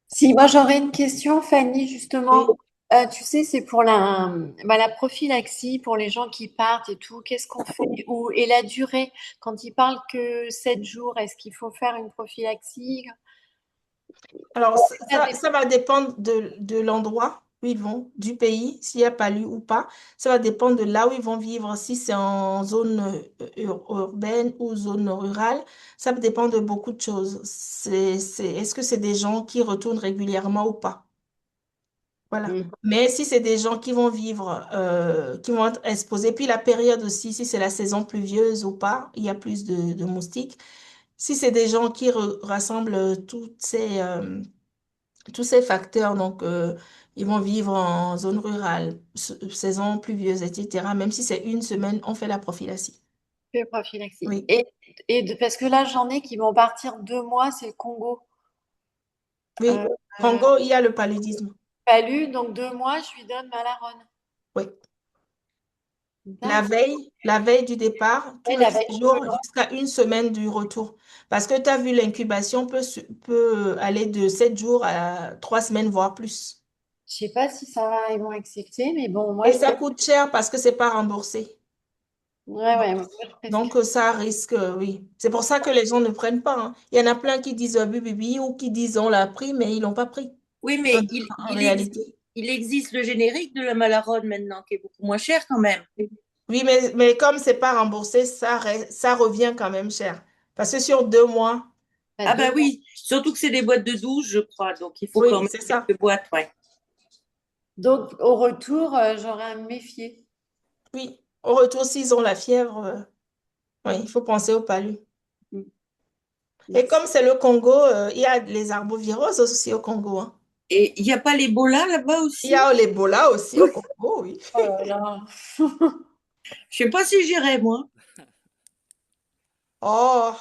C: Si moi j'aurais une question, Fanny,
B: Oui.
C: justement, tu sais, c'est pour la prophylaxie, pour les gens qui partent et tout, qu'est-ce qu'on fait? Et la durée, quand ils parlent que 7 jours, est-ce qu'il faut faire une prophylaxie?
B: Alors,
C: Ça
B: ça va dépendre de l'endroit où ils vont, du pays, s'il y a palu ou pas. Ça va dépendre de là où ils vont vivre, si c'est en zone urbaine ou zone rurale. Ça dépend de beaucoup de choses. Est-ce que c'est des gens qui retournent régulièrement ou pas? Voilà.
C: dépend.
B: Mais si c'est des gens qui vont vivre, qui vont être exposés, puis la période aussi, si c'est la saison pluvieuse ou pas, il y a plus de moustiques. Si c'est des gens qui rassemblent tous ces facteurs, donc ils vont vivre en zone rurale, saison pluvieuse, etc. Même si c'est une semaine, on fait la prophylaxie.
C: Que prophylaxie.
B: Oui,
C: Parce que là, j'en ai qui vont partir 2 mois, c'est le Congo.
B: oui.
C: Euh, euh,
B: Congo, il y a le paludisme.
C: Palu, donc 2 mois, je lui donne Malarone.
B: Oui.
C: D'accord.
B: La veille du départ, tous
C: Ouais,
B: les
C: la veille du
B: jours,
C: retour.
B: jusqu'à une semaine du retour. Parce que tu as vu, l'incubation peut aller de 7 jours à 3 semaines, voire plus.
C: Je sais pas si ça, ils vont accepter, mais bon, moi,
B: Et
C: je
B: ça
C: préfère.
B: coûte cher parce que c'est pas remboursé.
C: Ouais,
B: Donc,
C: ouais, moi, je
B: donc,
C: prescris.
B: ça risque, oui. C'est pour ça que les gens ne prennent pas, hein. Il y en a plein qui disent oui, oui, oui, ou qui disent on l'a pris, mais ils l'ont pas pris.
E: Oui,
B: En,
E: mais
B: en réalité.
E: il existe le générique de la Malarone maintenant, qui est beaucoup moins cher quand même.
B: Oui, mais comme c'est pas remboursé, ça revient quand même cher. Parce que sur 2 mois,
C: Pas
E: Ah bah
C: 2 mois.
E: oui, surtout que c'est des boîtes de 12, je crois, donc il faut quand
B: oui,
E: même
B: c'est ça.
E: quelques boîtes, ouais.
C: Donc, au retour, j'aurai à me méfier.
B: Oui. Au retour, s'ils ont la fièvre, oui, il faut penser au palu.
C: Mm.
B: Et
C: Merci.
B: comme c'est le Congo, il y a les arboviroses aussi au Congo, hein.
E: Et il n'y a pas l'Ebola là-bas
B: Il y
E: aussi?
B: a l'Ebola aussi au Congo, oui.
C: Oh là là.
E: Je sais pas si j'irai, moi.
B: Oh,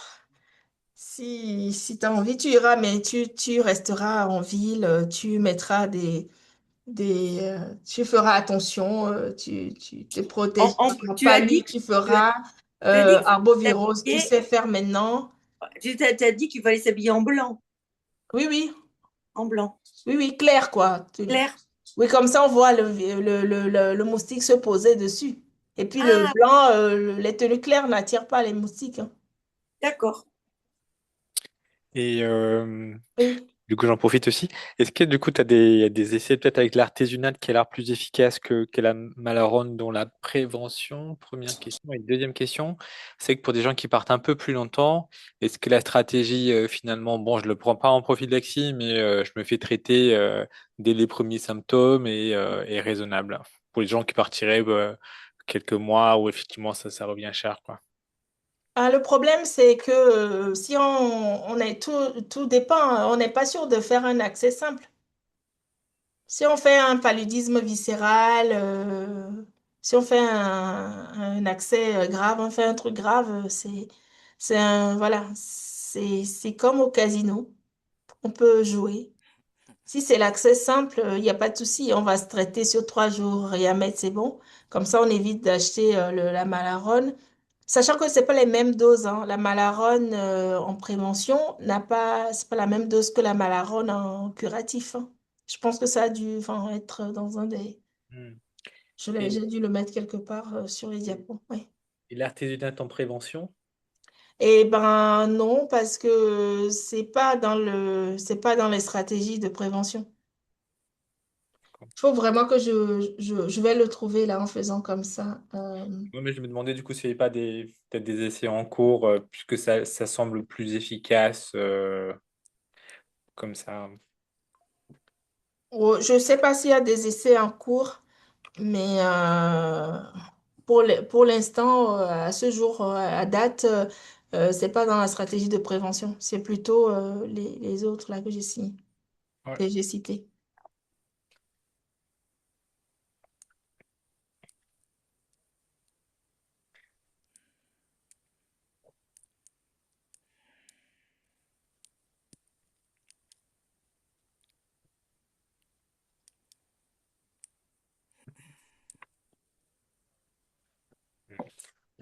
B: si tu as envie, tu iras, mais tu resteras en ville, tu mettras tu feras attention, tu te protégeras.
E: Tu as
B: Palu,
E: dit,
B: tu feras
E: tu as dit qu'il fallait
B: arbovirose, tu
E: s'habiller,
B: sais faire maintenant.
E: t'as dit qu'il fallait s'habiller en blanc,
B: Oui, oui,
E: en blanc.
B: oui, oui, clair, quoi.
E: Clair.
B: Oui, comme ça, on voit le moustique se poser dessus. Et puis le
E: Ah,
B: blanc, les tenues claires n'attirent pas les moustiques, hein.
E: d'accord.
D: Et
B: Oui.
D: du coup, j'en profite aussi. Est-ce que du coup, tu as des essais peut-être avec l'artésunate qui a l'air plus efficace que la Malarone dans la prévention? Première question. Et deuxième question, c'est que pour des gens qui partent un peu plus longtemps, est-ce que la stratégie, finalement, bon, je le prends pas en prophylaxie, mais je me fais traiter dès les premiers symptômes est raisonnable pour les gens qui partiraient quelques mois où effectivement ça revient cher, quoi.
B: Ah, le problème, c'est que si on est tout dépend, hein. On n'est pas sûr de faire un accès simple. Si on fait un paludisme viscéral, si on fait un accès grave, on fait un truc grave, voilà, c'est comme au casino. On peut jouer. Si c'est l'accès simple, il n'y a pas de souci. On va se traiter sur 3 jours, rien mettre, c'est bon. Comme ça, on évite d'acheter la Malarone. Sachant que c'est pas les mêmes doses, hein. La Malarone en prévention c'est pas la même dose que la Malarone en curatif, hein. Je pense que ça a dû enfin, être dans un des.
D: Hmm.
B: J'ai
D: Et,
B: dû le mettre quelque part sur les diapos. Ouais.
D: et l'artésunate en prévention?
B: Eh ben non, parce que c'est pas dans les stratégies de prévention. Il faut vraiment que je vais le trouver là en faisant comme ça.
D: Ouais, mais je me demandais du coup s'il n'y avait pas peut-être des essais en cours, puisque ça semble plus efficace comme ça.
B: Je ne sais pas s'il y a des essais en cours, mais pour l'instant, à ce jour, à date, c'est pas dans la stratégie de prévention. C'est plutôt les autres là
D: Ouais.
B: que j'ai cités.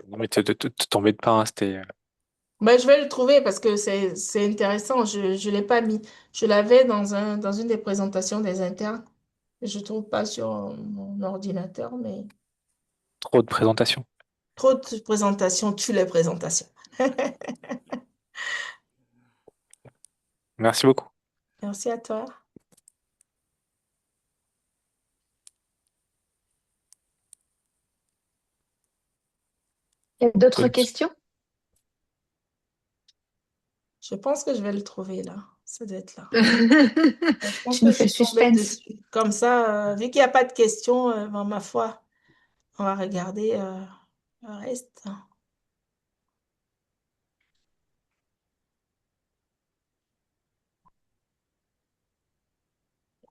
D: Non, mais t'embête pas, hein, c'était.
B: Mais je vais le trouver parce que c'est intéressant. Je ne l'ai pas mis. Je l'avais dans une des présentations des internes. Je ne trouve pas sur mon ordinateur, mais
D: Trop de présentations.
B: trop de présentations tue les présentations.
D: Merci beaucoup.
B: Merci à toi.
A: Il y a d'autres
D: Bonne-
A: questions?
B: Je pense que je vais le trouver là. Ça doit être là. Je pense
A: Tu
B: que
A: nous
B: je
A: fais le
B: suis tombée
A: suspense.
B: dessus. Comme ça, vu qu'il n'y a pas de questions, ben, ma foi, on va regarder le reste.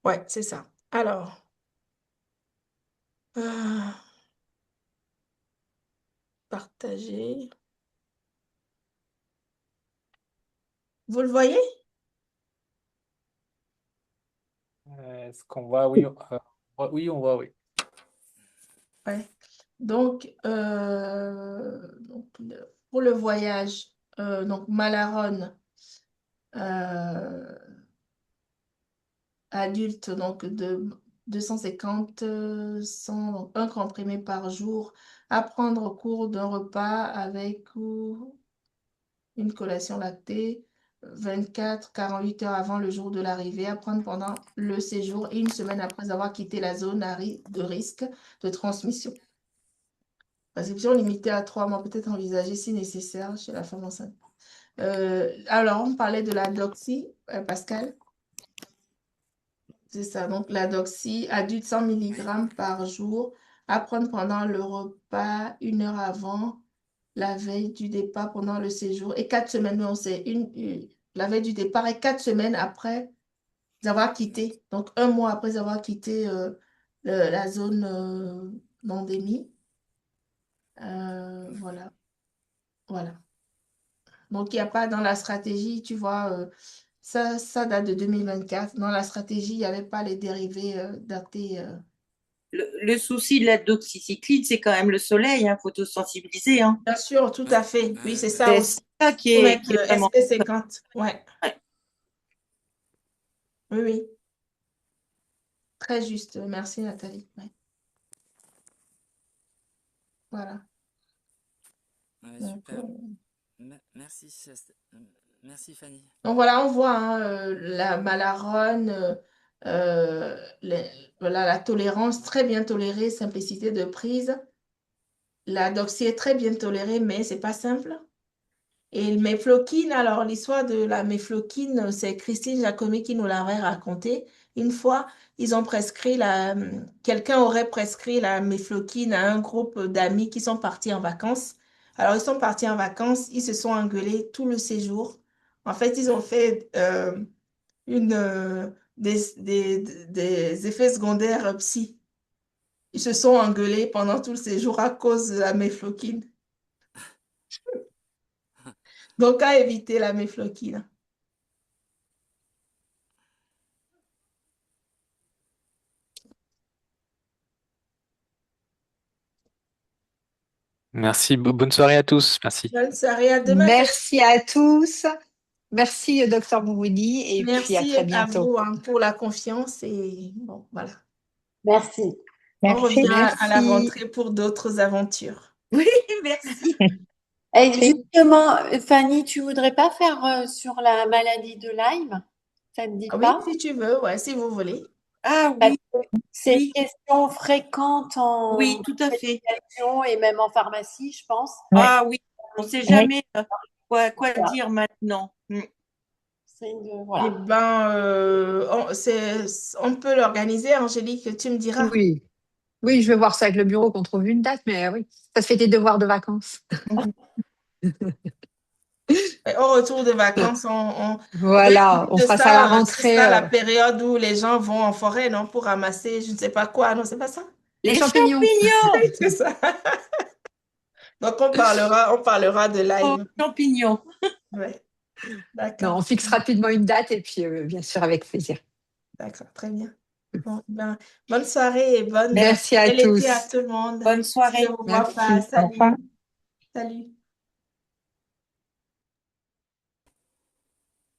B: Ouais, c'est ça. Alors, euh, partager. Vous le voyez?
D: Est-ce qu'on voit, oui, oui, on voit, oui.
B: Ouais. Pour le voyage, donc Malaron, euh, adulte, donc de 250, 100, donc un comprimé par jour, à prendre au cours d'un repas avec ou une collation lactée, 24-48 heures avant le jour de l'arrivée, à prendre pendant le séjour et une semaine après avoir quitté la zone de risque de transmission. Prescription limitée à 3 mois, peut-être envisagée si nécessaire chez la femme enceinte. Alors, on parlait de la doxy, Pascal. C'est ça, donc la doxy, adulte 100 mg par jour, à prendre pendant le repas, 1 heure avant, la veille du départ, pendant le séjour, et 4 semaines, non, c'est la veille du départ et 4 semaines après avoir quitté, donc un mois après avoir quitté la zone d'endémie. Voilà, voilà. Donc, il n'y a pas dans la stratégie, tu vois, ça date de 2024. Dans la stratégie, il n'y avait pas les dérivés datés.
E: Le souci de la doxycycline, c'est quand même le soleil, hein, photosensibilisé. Hein.
B: Bien sûr, tout à fait. Oui, c'est ça
E: C'est
B: aussi.
E: ça
B: Faut mettre
E: qui est vraiment.
B: SP50. Ouais,
E: Ouais.
B: oui, oui. Très juste. Merci, Nathalie. Ouais. Voilà.
F: Ouais,
B: Donc,
F: super. Merci, merci Fanny.
B: donc voilà, on voit hein, la Malaronne, voilà, la tolérance très bien tolérée, simplicité de prise. La doxy est très bien tolérée, mais c'est pas simple. Et le mefloquine, alors l'histoire de la mefloquine, c'est Christine Jacomé qui nous l'avait raconté. Une fois, ils ont prescrit quelqu'un aurait prescrit la mefloquine à un groupe d'amis qui sont partis en vacances. Alors, ils sont partis en vacances, ils se sont engueulés tout le séjour. En fait, ils ont fait une, des effets secondaires psy. Ils se sont engueulés pendant tout le séjour à cause de la mefloquine. Donc, à éviter la mefloquine.
D: Merci. Bonne soirée à tous. Merci.
B: Bonne soirée, à demain.
A: Merci à tous. Merci, docteur Moumouni, et puis à
B: Merci
A: très
B: à
A: bientôt.
B: vous hein, pour la confiance et bon, voilà.
C: Merci.
B: On
G: Merci.
B: revient à la
A: Merci.
B: rentrée pour d'autres aventures.
H: Oui, merci.
C: Et justement, Fanny, tu voudrais pas faire sur la maladie de Lyme? Ça ne dit
B: Oui,
C: pas?
B: si tu veux, ouais, si vous voulez.
H: Ah
C: Parce
H: oui,
C: que c'est une
H: oui,
C: question fréquente
H: oui,
C: en
H: tout à fait.
C: médication et même en pharmacie, je pense.
G: Ouais.
H: Ah oui, on ne sait
G: Oui.
H: jamais quoi
C: Voilà.
H: dire maintenant.
B: Eh
C: Voilà.
B: ben, on peut l'organiser, Angélique, tu me diras.
A: Oui. Oui, je vais voir ça avec le bureau qu'on trouve une date, mais oui, ça se fait tes devoirs de vacances.
B: Et au retour de vacances, oui, en
A: Voilà,
B: plus
A: on
B: de
A: fera ça à la
B: ça, ce sera
A: rentrée.
B: la période où les gens vont en forêt, non, pour ramasser, je ne sais pas quoi, non, c'est pas ça?
A: Les
H: Les
A: champignons.
H: champignons!
B: C'est ça. Donc, on parlera de
H: Oh,
B: Lyme.
H: champignons.
B: Ouais,
A: Non,
B: d'accord,
A: on fixe rapidement une date et puis bien sûr avec plaisir.
B: d'accord, très bien. Bon, ben, bonne soirée et
A: Merci à
B: bel été à
A: tous.
B: tout le monde.
H: Bonne
B: Si je
H: soirée.
B: ne vous vois pas,
A: Merci.
G: Au revoir.
B: salut. Salut.